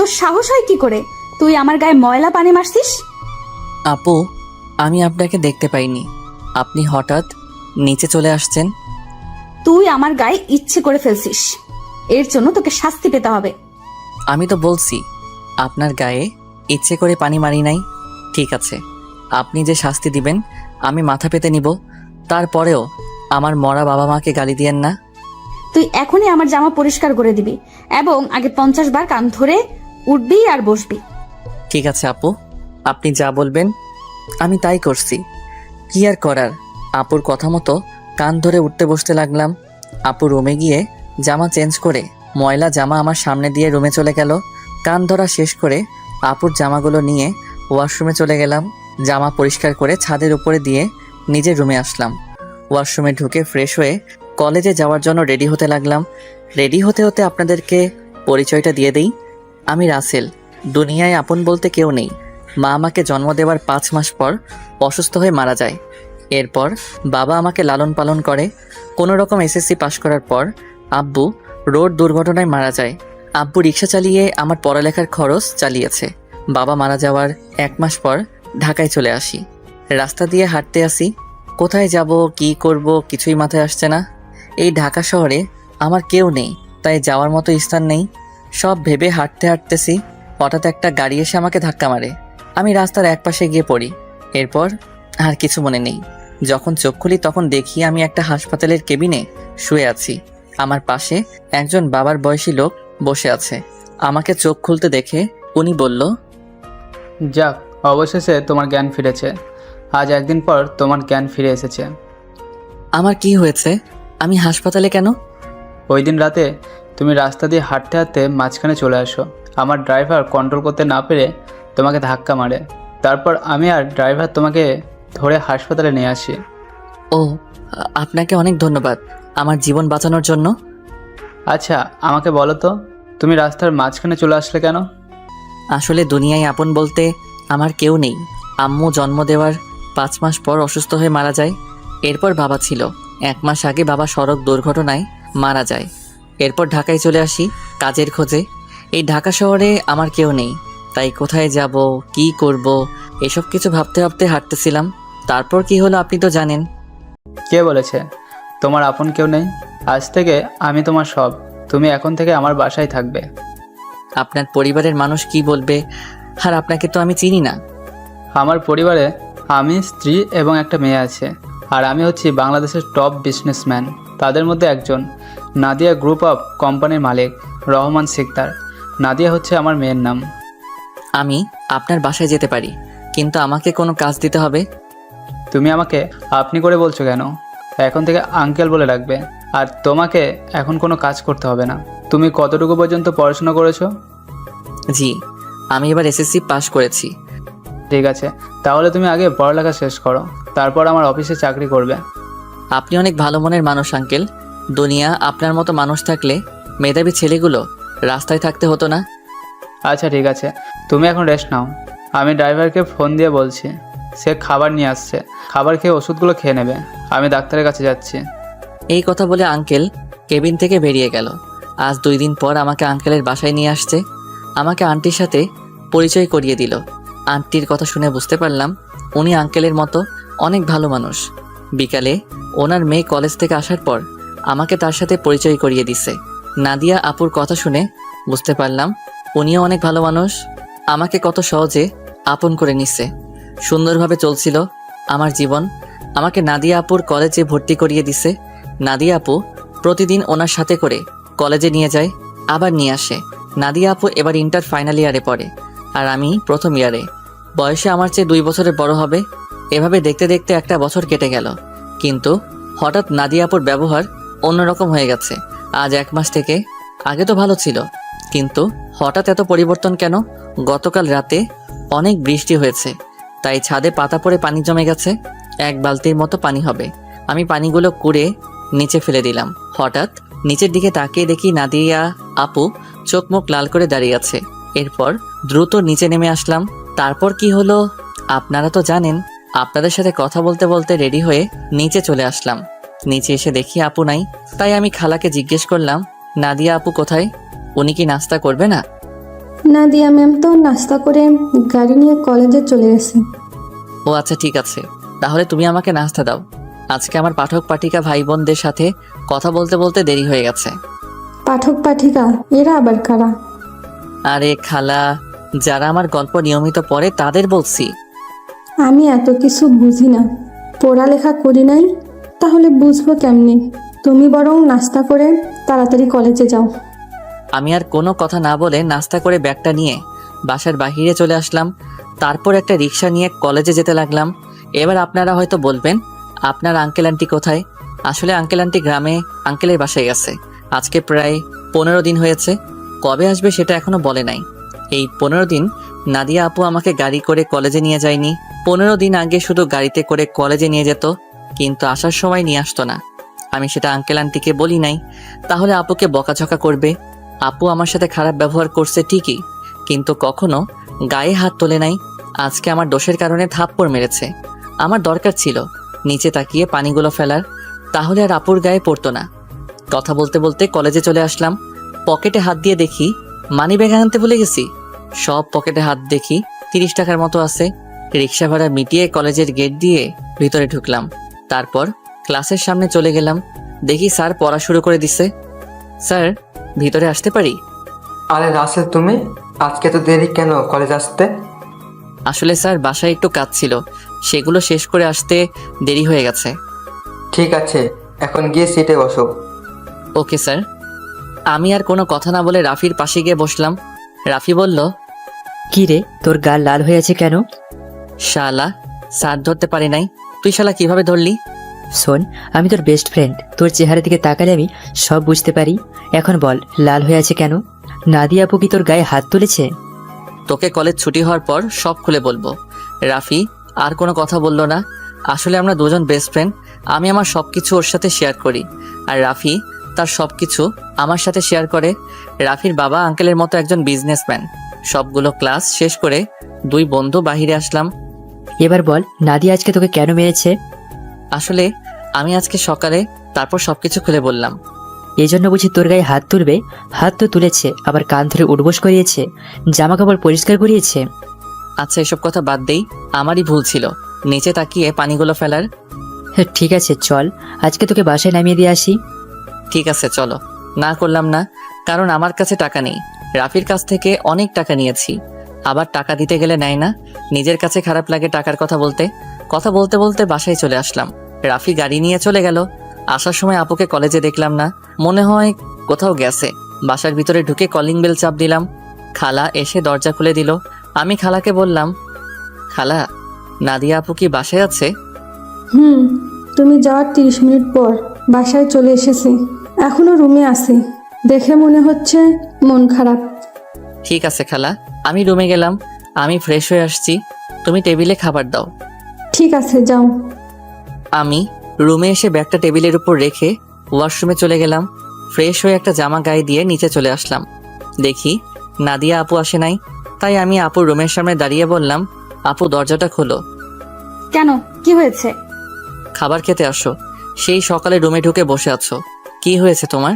তোর সাহস হয় কি করে? তুই আমার গায়ে ময়লা পানি মারছিস? আপু, আমি আপনাকে দেখতে পাইনি। আপনি হঠাৎ নিচে চলে আসছেন। তুই আমার গায়ে ইচ্ছে করে ফেলছিস, এর জন্য তোকে শাস্তি পেতে হবে। আমি তো বলছি আপনার গায়ে ইচ্ছে করে পানি মারি নাই। ঠিক আছে, আপনি যে শাস্তি দিবেন আমি মাথা পেতে নিব। তারপরেও আমার মরা বাবা মাকে গালি দিয়েন না। তুই এখনই আমার জামা পরিষ্কার করে দিবি এবং আগে 50 বার কান ধরে উঠবি আর বসবি। ঠিক আছে আপু, আপনি যা বলবেন আমি তাই করছি। কি আর করার, আপুর কথা মতো কান ধরে উঠতে বসতে লাগলাম। আপু রুমে গিয়ে জামা চেঞ্জ করে ময়লা জামা আমার সামনে দিয়ে রুমে চলে গেল। কান ধরা শেষ করে আপুর জামাগুলো নিয়ে ওয়াশরুমে চলে গেলাম। জামা পরিষ্কার করে ছাদের উপরে দিয়ে নিজের রুমে আসলাম। ওয়াশরুমে ঢুকে ফ্রেশ হয়ে কলেজে যাওয়ার জন্য রেডি হতে লাগলাম। রেডি হতে হতে আপনাদেরকে পরিচয়টা দিয়ে দেই। আমি রাসেল। দুনিয়ায় আপন বলতে কেউ নেই। মা আমাকে জন্ম দেওয়ার 5 মাস পর অসুস্থ হয়ে মারা যায়। এরপর বাবা আমাকে লালন পালন করে। কোনো রকম এসএসসি পাশ করার পর আব্বু রোড দুর্ঘটনায় মারা যায়। আব্বু রিক্সা চালিয়ে আমার পড়ালেখার খরচ চালিয়েছে। বাবা মারা যাওয়ার 1 মাস পর ঢাকায় চলে আসি। রাস্তা দিয়ে হাঁটতে আসি, কোথায় যাব কি করব কিছুই মাথায় আসছে না। এই ঢাকা শহরে আমার কেউ নেই, তাই যাওয়ার মতো স্থান নেই। সব ভেবে হাঁটতে হাঁটতেছি, হঠাৎ একটা গাড়ি এসে আমাকে ধাক্কা মারে। আমি রাস্তার একপাশে গিয়ে পড়ি। এরপর আর কিছু মনে নেই। যখন চোখ খুলি তখন দেখি আমি একটা হাসপাতালের কেবিনে শুয়ে আছি। আমার পাশে একজন বাবার বয়সী লোক বসে আছে। আমাকে চোখ খুলতে দেখে উনি বলল, যাক, অবশেষে তোমার জ্ঞান ফিরেছে। আজ একদিন পর তোমার জ্ঞান ফিরে এসেছে। আমার কি হয়েছে? আমি হাসপাতালে কেন? ওই দিন রাতে তুমি রাস্তা দিয়ে হাঁটতে হাঁটতে মাঝখানে চলে আসো। আমার ড্রাইভার কন্ট্রোল করতে না পেরে তোমাকে ধাক্কা মারে। তারপর আমি আর ড্রাইভার তোমাকে ধরে হাসপাতালে নিয়ে আসি। ও, আপনাকে অনেক ধন্যবাদ আমার জীবন বাঁচানোর জন্য। আচ্ছা, আমাকে বলো তো, তুমি রাস্তার মাঝখানে চলে আসলে কেন? আসলে দুনিয়ায় আপন বলতে আমার কেউ নেই। আম্মু জন্ম দেওয়ার 5 মাস পর অসুস্থ হয়ে মারা যায়। এরপর বাবা ছিল। 1 মাস আগে বাবা সড়ক দুর্ঘটনায় মারা যায়। এরপর ঢাকায় চলে আসি কাজের খোঁজে। এই ঢাকা শহরে আমার কেউ নেই, তাই কোথায় যাব কি করব এসব কিছু ভাবতে ভাবতে হাঁটতেছিলাম। তারপর কি হলো আপনি তো জানেন। কে বলেছে তোমার আপন কেউ নেই? আজ থেকে আমি তোমার সব। তুমি এখন থেকে আমার বাসায় থাকবে। আপনার পরিবারের মানুষ কি বলবে? আর আপনাকে তো আমি চিনি না। আমার পরিবারে আমি, স্ত্রী এবং একটা মেয়ে আছে। আর আমি হচ্ছি বাংলাদেশের টপ বিজনেসম্যান। তাদের মধ্যে একজন নাদিয়া গ্রুপ অফ কোম্পানির মালিক রহমান সিকদার। নাদিয়া হচ্ছে আমার মেয়ের নাম। আমি আপনার বাসায় যেতে পারি, কিন্তু আমাকে কোনো কাজ দিতে হবে। তুমি আমাকে আপনি করে বলছো কেন? এখন থেকে আঙ্কেল বলে রাখবে। আর তোমাকে এখন কোনো কাজ করতে হবে না। তুমি কতটুকু পর্যন্ত পড়াশোনা করেছো? জি, আমি এবার এসএসসি পাশ করেছি। ঠিক আছে, তাহলে তুমি আগে পড়ালেখা শেষ করো, তারপর আমার অফিসে চাকরি করবে। আপনি অনেক ভালো মনের মানুষ আঙ্কেল। দুনিয়া আপনার মতো মানুষ থাকলে মেধাবী ছেলেগুলো রাস্তায় থাকতে হতো না। আচ্ছা ঠিক আছে, তুমি এখন রেস্ট নাও। আমি ড্রাইভারকে ফোন দিয়ে বলছি, সে খাবার নিয়ে আসছে। খাবার খেয়ে ওষুধগুলো খেয়ে নেবে। আমি ডাক্তারের কাছে যাচ্ছি। এই কথা বলে আঙ্কেল কেবিন থেকে বেরিয়ে গেল। আজ 2 দিন পর আমাকে আঙ্কেলের বাসায় নিয়ে আসছে। আমাকে আন্টির সাথে পরিচয় করিয়ে দিল। আন্টির কথা শুনে বুঝতে পারলাম উনি আঙ্কেলের মতো অনেক ভালো মানুষ। বিকালে ওনার মেয়ে কলেজ থেকে আসার পর আমাকে তার সাথে পরিচয় করিয়ে দিছে। নাদিয়া আপুর কথা শুনে বুঝতে পারলাম উনিও অনেক ভালো মানুষ। আমাকে কত সহজে আপন করে নিচ্ছে। সুন্দরভাবে চলছিল আমার জীবন। আমাকে নাদিয়া আপুর কলেজে ভর্তি করিয়ে দিছে। নাদিয়া আপু প্রতিদিন ওনার সাথে করে কলেজে নিয়ে যায়, আবার নিয়ে আসে। নাদিয়া আপু এবার ইন্টার ফাইনাল ইয়ারে পড়ে, আর আমি প্রথম ইয়ারে। বয়সে আমার চেয়ে 2 বছরের বড় হবে। এভাবে দেখতে দেখতে একটা বছর কেটে গেল। কিন্তু হঠাৎ নাদিয়া আপুর ব্যবহার অন্যরকম হয়ে গেছে। আজ 1 মাস থেকে। আগে তো ভালো ছিল, কিন্তু হঠাৎ এত পরিবর্তন কেন? গতকাল রাতে অনেক বৃষ্টি হয়েছে, তাই ছাদে পাতা পড়ে পানি জমে গেছে। 1 বালতির মতো পানি হবে। আমি পানিগুলো কুড়ে নিচে ফেলে দিলাম। হঠাৎ নিচের দিকে তাকিয়ে দেখি নাদিয়া আপু চোখ মুখ লাল করে দাঁড়িয়ে আছে। এরপর দ্রুত নিচে নেমে আসলাম। তারপর কি হলো আপনারা তো জানেন। আপনাদের সাথে কথা বলতে বলতে রেডি হয়ে নিচে চলে আসলাম। নিচে এসে দেখি আপু নাই, তাই আমি খালাকে জিজ্ঞেস করলাম, নাদিয়া আপু কোথায়? উনি কি নাস্তা করবে না? নাদিয়া ম্যাম তো নাস্তা করে গাড়ি নিয়ে কলেজে চলে গেছে। ও আচ্ছা ঠিক আছে, তাহলে তুমি আমাকে নাস্তা দাও। আজকে আমার পাঠক পাঠিকা ভাই বোনদের সাথে কথা বলতে বলতে দেরি হয়ে গেছে। পাঠক পাঠিকা এরা আবার কারা? আরে খালা, যারা আমার গল্প নিয়মিত পড়ে তাদের বলছি। আমি এত কিছু বুঝি না, পড়ালেখা করি নাই, তাহলে বুঝবো কেমনি? তুমি বরং নাস্তা করে তাড়াতাড়ি কলেজে যাও। আমি আর কোনো কথা না বলে নাস্তা করে ব্যাগটা নিয়ে বাসার বাহিরে চলে আসলাম। তারপর একটা রিক্সা নিয়ে কলেজে যেতে লাগলাম। এবার আপনারা হয়তো বলবেন, আপনার আঙ্কেল আন্টি কোথায়? আসলে আঙ্কেল আন্টি গ্রামে আঙ্কেলের বাসায় গেছে। আজকে প্রায় 15 দিন হয়েছে। কবে আসবে সেটা এখনো বলে নাই। এই 15 দিন নাদিয়া আপু আমাকে গাড়ি করে কলেজে নিয়ে যায়নি। 15 দিন আগে শুধু গাড়িতে করে কলেজে নিয়ে যেত, কিন্তু আসার সময় নিয়ে আসতো না। আমি সেটা আঙ্কেল আন্টিকে বলি নাই, তাহলে আপুকে বকাঝকা করবে। আপু আমার সাথে খারাপ ব্যবহার করছে ঠিকই, কিন্তু কখনো গায়ে হাত তোলে নাই। আজকে আমার দোষের কারণে থাপ্পড় মেরেছে। আমার দরকার ছিল নিচে তাকিয়ে পানিগুলো ফেলার, তাহলে আর আপুর গায়ে পড়তো না। কথা বলতে বলতে কলেজে চলে আসলাম। পকেটে হাত দিয়ে দেখি মানিব্যাগ আনতে ভুলে গেছি। সব পকেটে হাত দেখি 30 টাকার মতো আছে। রিক্সা ভাড়া মিটিয়ে কলেজের গেট দিয়ে ভিতরে ঢুকলাম। তারপর ক্লাসের সামনে চলে গেলাম। দেখি স্যার পড়া শুরু করে দিছে। স্যার, ভিতরে আসতে পারি? আরে রাসেল, তুমি আজকে তো দেরি কেন কলেজ আসতে? আসলে স্যার বাসায় একটু কাজ ছিল, সেগুলো শেষ করে আসতে দেরি হয়ে গেছে। ঠিক আছে, এখন গিয়ে সিটে বসো। Okay sir. আমি আর কোনো কথা না বলে রাফির পাশে গিয়ে বসলাম। রাফি বলল, কি রে, তোর গাল লাল হয়ে আছে কেন? শালা, স্যার ধরতে পারি নাই। তুই শালা কিভাবে ধরলি? শোন, আমি তোর বেস্ট ফ্রেন্ড, তোর চেহারা দিকে তাকালে আমি সব বুঝতে পারি। এখন বল, লাল হয়ে আছে কেন? নাদিয়া আপু কি তোর গায়ে হাত তুলেছে? তোকে কলেজ ছুটি হওয়ার পর সব খুলে বলবো। রাফি আর কোনো কথা বলল না। আসলে আমরা দুজন বেস্ট ফ্রেন্ড। আমি আমার সব কিছু ওর সাথে শেয়ার করি, আর রাফি তার সব কিছু আমার সাথে শেয়ার করে। রাফির বাবা আঙ্কেলের মতো একজন বিজনেসম্যান। সবগুলো ক্লাস শেষ করে দুই বন্ধু বাহিরে আসলাম। এবার বল, নাদিয়া আজকে তোকে কেন মেরেছে? আসলে আমি আজকে সকালে, তারপর সবকিছু খুলে বললাম। এই জন্য বুঝি তোর গায়ে হাত তুলবে? হাত তো তুলেছে, আবার কান ধরে উঠবোস করিয়েছে, জামা কাপড় পরিষ্কার করিয়েছে। আচ্ছা, এসব কথা বাদ দেই। আমারই ভুল ছিল নিচে তাকিয়ে পানিগুলো ফেলার। হ্যাঁ ঠিক আছে, চল আজকে তোকে বাসায় নামিয়ে দিয়ে আসি। ঠিক আছে চলো। না করলাম না, কারণ আমার কাছে টাকা নেই। রাফির কাছ থেকে অনেক টাকা নিয়েছি, আবার টাকা দিতে গেলে নেয় না। নিজের কাছে খারাপ লাগে টাকার কথা বলতে। কথা বলতে বলতে বাসায় চলে আসলাম। রাফি গাড়ি নিয়ে চলে গেল। আসার সময় আপুকে কলেজে দেখলাম না, মনে হয় কোথাও গেছে। বাসার ভিতরে ঢুকে কলিং বেল চাপ দিলাম। খালা এসে দরজা খুলে দিল। আমি খালাকে বললাম, খালা, নাদিয়া আপু কি বাসায় আছে? তুমি যাওয়ার 30 মিনিট পর বাসায় চলে এসেছি, এখনো রুমে আছি। দেখে মনে হচ্ছে মন খারাপ। ঠিক আছে খালা, আমি রুমে গেলাম। আমি ফ্রেশ হয়ে আসছি, তুমি টেবিলে খাবার দাও। ঠিক আছে, যাও। আমি রুমে এসে ব্যাগটা টেবিলের উপর রেখে ওয়াশরুমে চলে গেলাম। ফ্রেশ হয়ে একটা জামা গায়ে দিয়ে নিচে চলে আসলাম। দেখি নাদিয়া আপু আসে নাই, তাই আমি আপুর রুমের সামনে দাঁড়িয়ে বললাম, আপু দরজাটা খোলো। কেন, কি হয়েছে? খাবার খেতে আসো। সেই সকালে রুমে ঢুকে বসে আছো, কি হয়েছে তোমার?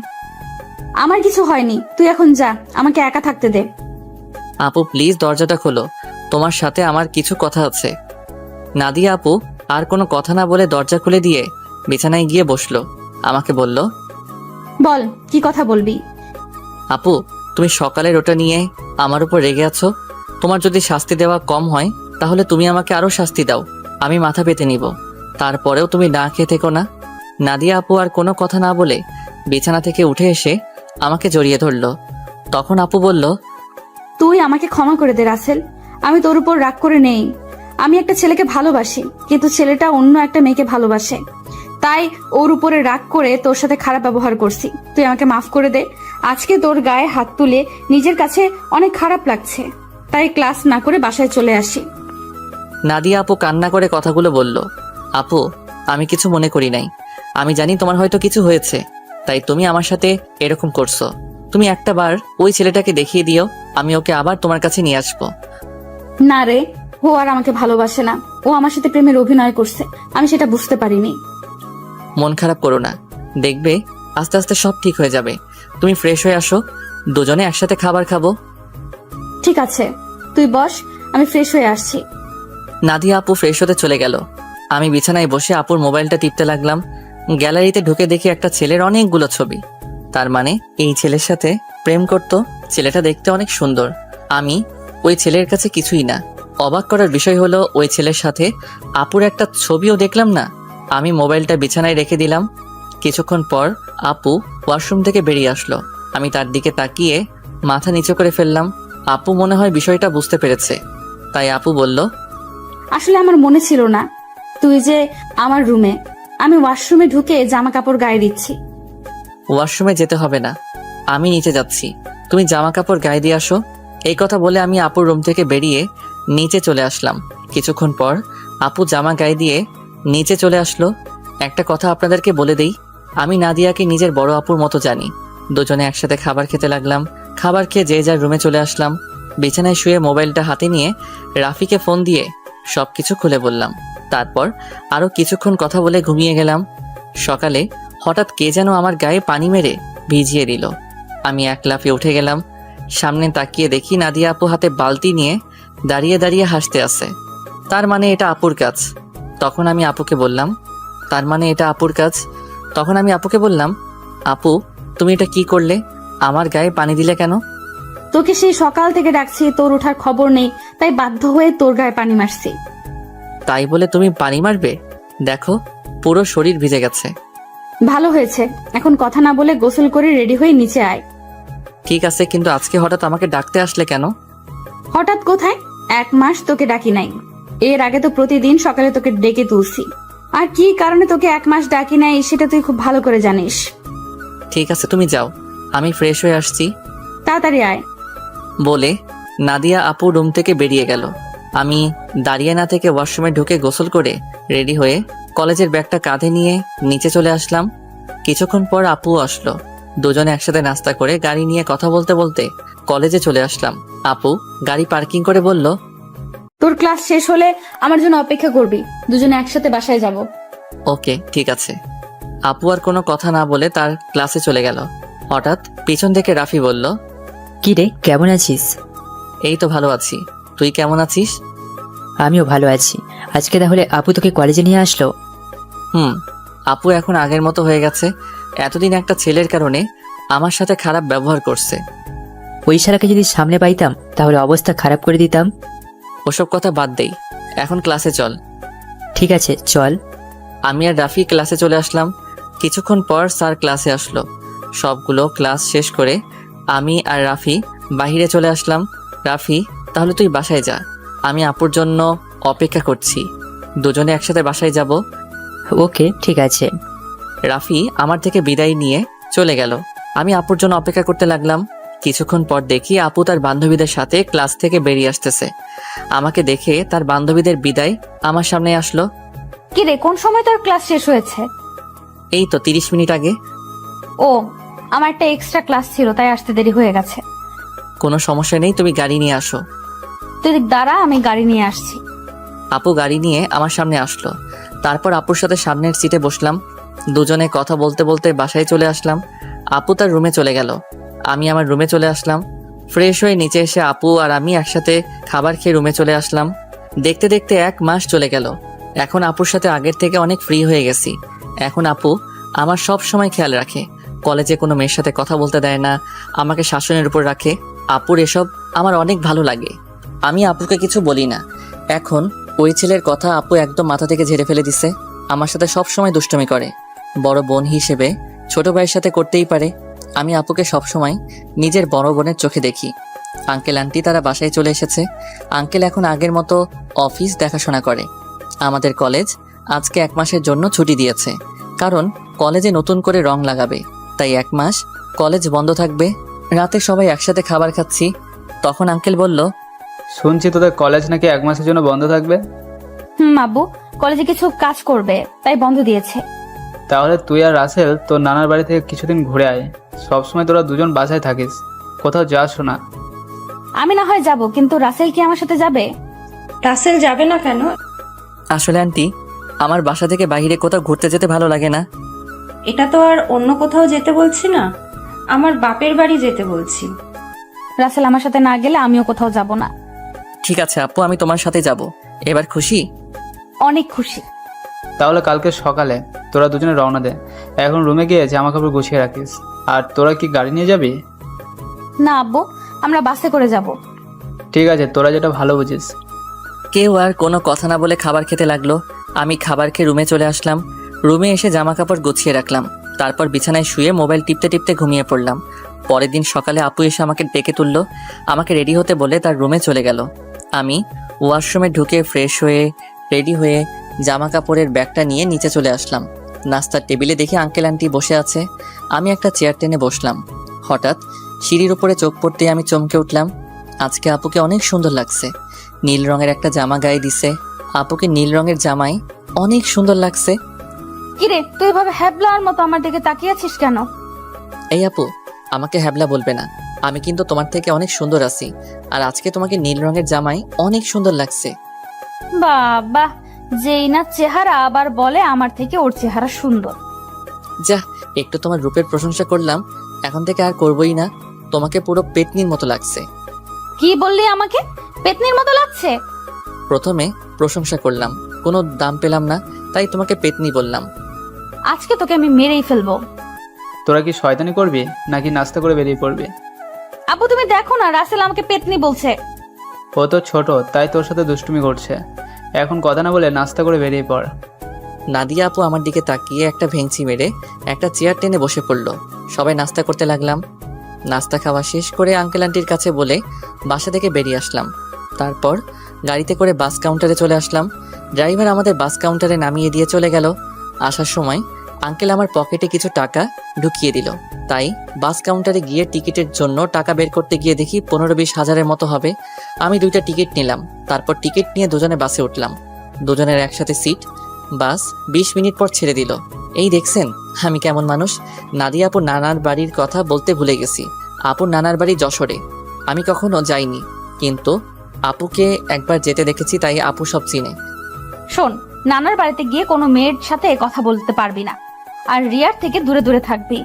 আমার কিছু হয়নি, তুই এখন যা, আমাকে একা থাকতে দে। আপু প্লিজ দরজাটা খোলো, তোমার সাথে আমার কিছু কথা আছে। নাদিয়া আপু আর কোনো কথা না বলে দরজা খুলে দিয়ে বিছানায় গিয়ে বসলো। আমাকে বলল, বল, কি কথা বলবি? আপু তুমি সকালের ওটা নিয়ে আমার উপর রেগে আছো। তোমার যদি শাস্তি দেওয়া কম হয় তাহলে তুমি আমাকে আরো শাস্তি দাও, আমি মাথা পেতে নিব। তারপরেও তুমি না খেয়ে থেকো না। নাদিয়া আপু আর কোনো কথা না বলে বিছানা থেকে উঠে এসে আমাকে জড়িয়ে ধরলো। তখন আপু বলল, তুই আমাকে ক্ষমা করে দে রাসেল, আমি তোর উপর রাগ করে নেই। আমি একটা ছেলেকে ভালোবাসি, কিন্তু ছেলেটা অন্য একটা মেয়েকে ভালোবাসে, তাই ওর উপরে রাগ করে তোর সাথে খারাপ ব্যবহার করছি। তুই আমাকে মাফ করে দে। আজকে তোর গায়ে হাত তুলে নিজের কাছে অনেক খারাপ লাগছে, তাই ক্লাস না করে বাসায় চলে আসি। নাদিয়া আপু কান্না করে কথাগুলো বলল। আপু আমি কিছু মনে করি নাই, আমি জানি তোমার হয়তো কিছু হয়েছে, তাই তুমি আমার সাথে এরকম করছো। তুমি একটা বার ওই ছেলেটাকে দেখিয়ে দিও, আমি ওকে আবার তোমার কাছে নিয়ে আসবো। না রে, ও আর আমাকে ভালোবাসে না, ও আমার সাথে প্রেমের অভিনয় করছে, আমি সেটা বুঝতে পারিনি। মন খারাপ করো না, দেখবে আস্তে আস্তে সব ঠিক হয়ে যাবে। তুমি ফ্রেশ হয়ে আসো, দুজনে একসাথে খাবার খাবো। ঠিক আছে, তুই বস, আমি ফ্রেশ হয়ে আসছি। নাদিয়া আপু ফ্রেশ হতে চলে গেল। আমি বিছানায় বসে আপুর মোবাইলটা টিপতে লাগলাম। গ্যালারিতে ঢুকে দেখি একটা ছেলের অনেকগুলো ছবি। তার মানে এই ছেলের সাথে প্রেম করত। ছেলেটা দেখতে অনেক সুন্দর। আমি ওই ছেলের কাছে কিছুই না। অবাক করার বিষয় হলো ওই ছেলের সাথে আপুর একটা ছবিও দেখলাম না। আমি মোবাইলটা বিছানায় রেখে দিলাম। কিছুক্ষণ পর আপু ওয়াশরুম থেকে বেরিয়ে আসলো। আমি তার দিকে তাকিয়ে মাথা নিচু করে ফেললাম। আপু মনে হয় বিষয়টা বুঝতে পেরেছে। তাই আপু বলল, আসলে আমার মনে ছিল না তুই যে আমার রুমে। আমি ওয়াশরুমে ঢুকে জামা কাপড় গায়ে দিচ্ছি। ওয়াশরুমে যেতে হবে না, আমি নিচে যাচ্ছি, তুমি জামা কাপড় গায়ে দিয়ে আসো। এই কথা বলে আমি আপুর রুম থেকে বেরিয়ে নিচে চলে আসলাম। কিছুক্ষণ পর আপু জামা গায়ে দিয়ে নিচে চলে আসলো। একটা কথা আপনাদেরকে বলে দেই, আমি নাদিয়াকে নিজের বড় আপুর মতো জানি। দুজনে একসাথে খাবার খেতে লাগলাম। খাবার খেয়ে যে যার রুমে চলে আসলাম। বিছানায় শুয়ে মোবাইলটা হাতে নিয়ে রাফিকে ফোন দিয়ে সবকিছু খুলে বললাম। তারপর আরো কিছুক্ষণ কথা বলে ঘুমিয়ে গেলাম। সকালে হঠাৎ কে যেন আমার গায়ে পানি মেরে ভিজিয়ে দিল। আমি এক লাফে উঠে গেলাম। সামনে তাকিয়ে দেখি নাদিয়া আপু হাতে বালতি নিয়ে দাঁড়িয়ে দাঁড়িয়ে হাসতে আছে। তার মানে এটা আপুর কাজ। তখন আমি আপুকে বললাম, আপু তুমি এটা কি করলে? আমার গায়ে পানি দিলে কেন? তোকে সেই সকাল থেকে ডাকছি, তোর ওঠার খবর নেই, তাই বাধ্য হয়ে তোর গায়ে পানি মারছি। তাই বলে তুমি পানি মারবে? দেখো পুরো শরীর ভিজে গেছে। ভালো হয়েছে, এখন কথা না বলে গোসল করে রেডি হয়ে নিচে আয়। ঠিক আছে, কিন্তু আজকে হঠাৎ আমাকে ডাকতে আসলে কেন? হঠাৎ কোথায়? 1 মাস তোকে ডাকি নাই। এর আগে তো প্রতিদিন সকালে তোকে ডেকে তুলছি। আর কি কারণে তোকে 1 মাস ডাকি নাই সেটা তুই খুব ভালো করে জানিস। ঠিক আছে তুমি যাও, আমি ফ্রেশ হয়ে আসছি। তাড়াতাড়ি আয়। বলে নাদিয়া আপু রুম থেকে বেরিয়ে গেল। আমি দাঁড়িয়ে না থেকে ওয়াশরুমে ঢুকে গোসল করে রেডি হয়ে কলেজের ব্যাগটা কাঁধে নিয়ে নিচে চলে আসলাম। কিছুক্ষণ পর আপু আসলো। দুজনে একসাথে নাস্তা করে গাড়ি নিয়ে কথা বলতে বলতে কলেজে চলে আসলাম। আপু গাড়ি পার্কিং করে বলল, তোর ক্লাস শেষ হলে আমার জন্য অপেক্ষা করবি, দুজনে একসাথে বাসায় যাব। ওকে ঠিক আছে। আপু আর কোনো কথা না বলে তার ক্লাসে চলে গেল। হঠাৎ পিছন থেকে রাফি বলল, কি রে, কেমন আছিস? এই তো ভালো আছি, তুই কেমন আছিস? আমিও ভালো আছি। আজকে তাহলে আপু তোকে কলেজে নিয়ে আসলো? আপু এখন আগের মতো হয়ে গেছে। এতদিন একটা ছেলের কারণে আমার সাথে খারাপ ব্যবহার করছে। ওই শালাকে যদি সামনে পাইতাম তাহলে অবস্থা খারাপ করে দিতাম। ওসব কথা বাদ দেই, এখন ক্লাসে চল। ঠিক আছে চল। আমি আর রাফি ক্লাসে চলে আসলাম। কিছুক্ষণ পর স্যার ক্লাসে আসলো। সবগুলো ক্লাস শেষ করে আমি আর রাফি বাইরে চলে আসলাম। রাফি তাহলে তুই বাসায় যা, আমি আপুর জন্য অপেক্ষা করছি। দুজনে একসাথে বাসায় যাব। ওকে ঠিক আছে। রাফি আমার থেকে বিদায় নিয়ে চলে গেল। আমি আপুর জন্য অপেক্ষা করতে লাগলাম। কিছুক্ষণ পর দেখি আপু তার বান্ধবীদের সাথে ক্লাস থেকে বেরিয়ে আসতেছে। আমাকে দেখে তার বান্ধবীদের বিদায় আমার সামনে আসলো। কি রে, কোন সময় তোর ক্লাস শেষ হয়েছে? এই তো 30 মিনিট আগে। ও, আমার একটা এক্সট্রা ক্লাস ছিল তাই আসতে দেরি হয়ে গেছে। কোনো সমস্যা নেই, তুমি গাড়ি নিয়ে আসো। তুই দাঁড়া, আমি গাড়ি নিয়ে আসছি। আপু গাড়ি নিয়ে আমার সামনে আসলো। তারপর আপুর সাথে সামনের সিটে বসলাম। দুজনে কথা বলতে বলতে বাসায় চলে আসলাম। আপু তার রুমে চলে গেল, আমি আমার রুমে চলে আসলাম। ফ্রেশ হয়ে নিচে এসে আপু আর আমি একসাথে খাবার খেয়ে রুমে চলে আসলাম। দেখতে দেখতে 1 মাস চলে গেল। এখন আপুর সাথে আগের থেকে অনেক ফ্রি হয়ে গেছি। এখন আপু আমার সব সময় খেয়াল রাখে। কলেজে কোনো মেয়ের সাথে কথা বলতে দেয় না, আমাকে শাসনের উপর রাখে। আপুর এসব আমার অনেক ভালো লাগে। আমি আপুকে কিছু বলি না। এখন ওই ছেলের কথা আপু একদম মাথা থেকে ঝেড়ে ফেলে দিছে। আমার সাথে সব সময় দুষ্টুমি করে। বড় বোন হিসেবে ছোট ভাইয়ের সাথে করতেই পারে। আমি আপুকে সবসময় নিজের বড় বোনের চোখে দেখি। আঙ্কেল আন্টি তারা বাসায় চলে এসেছে। আঙ্কেল এখন আগের মতো অফিস দেখাশোনা করে। আমাদের কলেজ আজকে 1 মাসের জন্য ছুটি দিয়েছে, কারণ কলেজে নতুন করে রং লাগাবে। তাই 1 মাস কলেজ বন্ধ থাকবে। রাতে সবাই একসাথে খাবার খাচ্ছি। তখন আঙ্কেল বলল, শুনছি তোদের কলেজ নাকি 1 মাসের জন্য বন্ধ থাকবে। আব্বু কলেজে কিছু কাজ করবে তাই বন্ধ দিয়েছে। তাহলে তুই আর রাসেল তোর নানার বাড়ি থেকে কিছুদিন ঘুরে আয়। সবসময় তোরা দুজন বাসায় থাকিস, কোথাও যাস না। আমি না হয় যাব, কিন্তু রাসেল কি আমার সাথে যাবে? রাসেল যাবে না কেন? আসলে আন্টি আমার বাসা থেকে বাইরে কোথাও ঘুরতে যেতে ভালো লাগে না। এটা তো আর অন্য কোথাও যেতে বলছি না, আমার বাপের বাড়ি যেতে বলছি। রাসেল আমার সাথে না গেলে আমিও কোথাও যাব না। ঠিক আছে আপু, আমি তোমার সাথে যাব। এবার খুশি? অনেক খুশি। তাহলে কালকে সকালে তোরা দুজনে রওনা দে। এখন রুমে গিয়ে জামা কাপড় গুছিয়ে রাখিস। আর তোরা কি গাড়ি নিয়ে যাবি? না আব্বু, আমরা বাসে করে যাব। ঠিক আছে, তোরা যেটা ভালো বুঝিস। কেউ আর কোনো কথা না বলে খাবার খেতে লাগলো। আমি খাবার খেয়ে রুমে চলে আসলাম। রুমে এসে জামা কাপড় গুছিয়ে রাখলাম। তারপর বিছানায় শুয়ে মোবাইল টিপতে টিপতে ঘুমিয়ে পড়লাম। পরের দিন সকালে আপু এসে আমাকে ডেকে তুললো। আমাকে রেডি হতে বলে তার রুমে চলে গেল। আমি ওয়াশরুমে ঢুকে ফ্রেশ হয়ে রেডি হয়ে জামা কাপড়ের ব্যাগটা নিয়ে নিচে চলে আসলাম। নাস্তার টেবিলে দেখি আঙ্কেল আন্টি বসে আছে। আমি একটা চেয়ার টেনে বসলাম। হঠাৎ সিঁড়ির উপরে চোখ পড়তেই আমি চমকে উঠলাম। আজকে আপুকে অনেক সুন্দর লাগছে। নীল রঙের একটা জামা গায়ে দিছে। আপুকে নীল রঙের জামায় অনেক সুন্দর লাগছে। কিরে, তুই এভাবে হ্যাবলার মতো আমার দিকে তাকিয়ে আছিস কেন? এই আপু, আমাকে হ্যাবলা বলবে না। আমি কিন্তু তোমার থেকে অনেক সুন্দর আছি। আর আজকে তোমাকে নীল রঙের জামায় অনেক সুন্দর লাগছে। বাবা, যেই না চেহারা আবার বলে আমার থেকে ওর চেহারা সুন্দর। যা, একটু তোমার রূপের প্রশংসা করলাম, এখন থেকে আর করবই না। তোমাকে পুরো পেতনির মতো লাগছে। কি বললি আমাকে পেতনির মতো লাগছে? প্রথমে প্রশংসা করলাম, কোনো দাম পেলাম না, তাই তোমাকে পেতনি বললাম। আজকে তোকে আমি মেরেই ফেলবো। তোরা কি শয়তানি করবি নাকি নাস্তা করে বেরিয়ে পড়বি? আপু তুমি দেখো না, রাসেল আমাকে পেতনি বলছে। ও তো ছোট, তাই তোর সাথে দুষ্টুমি করছে। এখন কথা না বলে নাস্তা করে বেরিয়ে পড়। নাদিয়া আপু আমার দিকে তাকিয়ে একটা ভেঙচি মেরে একটা চেয়ার টেনে বসে পড়লো। সবাই নাস্তা করতে লাগলাম। নাস্তা খাওয়া শেষ করে আঙ্কেল আন্টির কাছে বলে বাসা থেকে বেরিয়ে আসলাম। তারপর গাড়িতে করে বাস কাউন্টারে চলে আসলাম। ড্রাইভার আমাদের বাস কাউন্টারে নামিয়ে দিয়ে চলে গেল। আসার সময় আঙ্কেল আমার পকেটে কিছু টাকা ঢুকিয়ে দিল। তাই বাস কাউন্টারে গিয়ে টিকিটের জন্য টাকা বের করতে গিয়ে দেখি 15-20 হাজারের মতো হবে। আমি 2টা টিকিট নিলাম। তারপর টিকিট নিয়ে দুজনে বাসে উঠলাম। দুজনের একসাথে সিট। বাস 20 মিনিট পর ছেড়ে দিল। এই দেখছেন আমি কেমন মানুষ। নাদিয়া আপুর নানার বাড়ির কথা বলতে ভুলে গেছি। আপুর নানার বাড়ি যশোরে। আমি কখনো যাইনি, কিন্তু আপুকে একবার যেতে দেখেছি, তাই আপু সব চিনে। শোন, নানার বাড়িতে গিয়ে কোনো মেয়ের সাথে কথা বলতে পারবি না, আর রিয়ার থেকে দূরে দূরে থাকবি।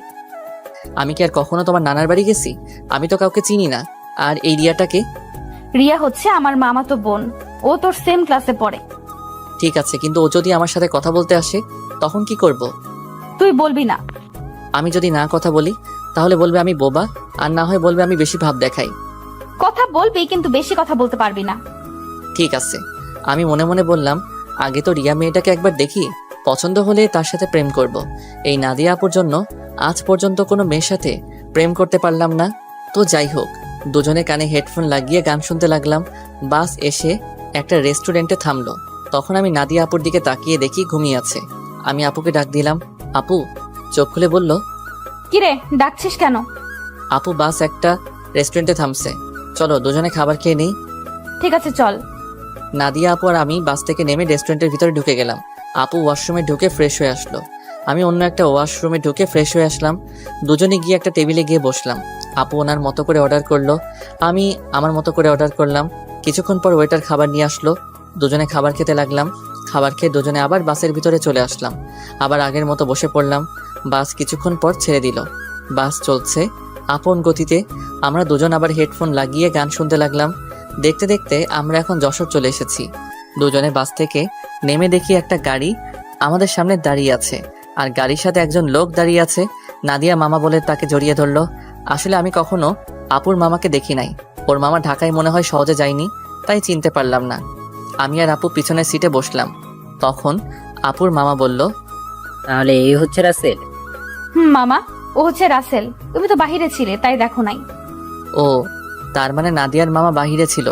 আমি কি আর কখনো তোমার নানার বাড়ি গেছি? আমি তো কাউকে চিনি না। আর এই রিয়াটাকে? রিয়া হচ্ছে আমার মামাতো বোন, ও তোর সেম ক্লাসে পড়ে। ঠিক আছে, কিন্তু ও যদি আমার সাথে কথা বলতে আসে তখন কি করব? তুই বলবি না। আমি যদি না কথা বলি তাহলে বলবে আমি বোবা, আর না হয় বলবে আমি বেশি ভাব দেখাই। কথা বলবি, কিন্তু বেশি কথা বলতে পারবি না। ঠিক আছে। আমি মনে মনে বললাম, আগে তো রিয়া মেয়েটাকে একবার দেখি, পছন্দ হলে তার সাথে প্রেম করব। এই নাদিয়া আপুর জন্য আজ পর্যন্ত কোনো মেয়ের সাথে প্রেম করতে পারলাম না। তো যাই হোক, দুজনে কানে হেডফোন লাগিয়ে গান শুনতে লাগলাম। বাস এসে একটা রেস্টুরেন্টে থামলো। তখন আমি নাদিয়া আপুর দিকে তাকিয়ে দেখি ঘুমিয়ে আছে। আমি আপুকে ডাক দিলাম। আপু চোখ খুলে বলল, কিরে ডাকছিস কেন? আপু বাস একটা রেস্টুরেন্টে থামছে, চলো দুজনে খাবার খেয়ে নেই। ঠিক আছে চল। নাদিয়া আপু আর আমি বাস থেকে নেমে রেস্টুরেন্টের ভিতরে ঢুকে গেলাম। আপু ওয়াশরুমে ঢুকে ফ্রেশ হয়ে আসলো। আমি অন্য একটা ওয়াশরুমে ঢুকে ফ্রেশ হয়ে আসলাম। দুজনে গিয়ে একটা টেবিলে গিয়ে বসলাম। আপু ওনার মতো করে অর্ডার করলো, আমি আমার মতো করে অর্ডার করলাম। কিছুক্ষণ পর ওয়েটার খাবার নিয়ে আসলো। দুজনে খাবার খেতে লাগলাম। খাবার খেয়ে দুজনে আবার বাসের ভিতরে চলে আসলাম। আবার আগের মতো বসে পড়লাম। বাস কিছুক্ষণ পর ছেড়ে দিল। বাস চলছে আপন গতিতে। আমরা দুজন আবার হেডফোন লাগিয়ে গান শুনতে লাগলাম। দেখতে দেখতে আমরা এখন যশোর চলে এসেছি। দুজনে বাস থেকে নেমে দেখি একটা গাড়ি আমাদের সামনে দাঁড়িয়ে আছে, আর গাড়ির সাথে একজন লোক দাঁড়িয়ে আছে। নাদিয়া মামা বলে তাকে জড়িয়ে ধরলো। আসলে আমি কখনো আপুর মামাকে দেখি নাই। ওর মামা ঢাকায় মনে হয় সহজে যায়নি, তাই চিনতে পারলাম না। আমি আর আপু পিছনের সিটে বসলাম। তখন আপুর মামা বলল, তাহলে এই হচ্ছে রাসেল? মামা, ও হচ্ছে রাসেল। তুমি তো বাহিরে ছিলে, তাই দেখো নাই। ও, তার মানে নাদিয়ার মামা বাহিরে ছিল।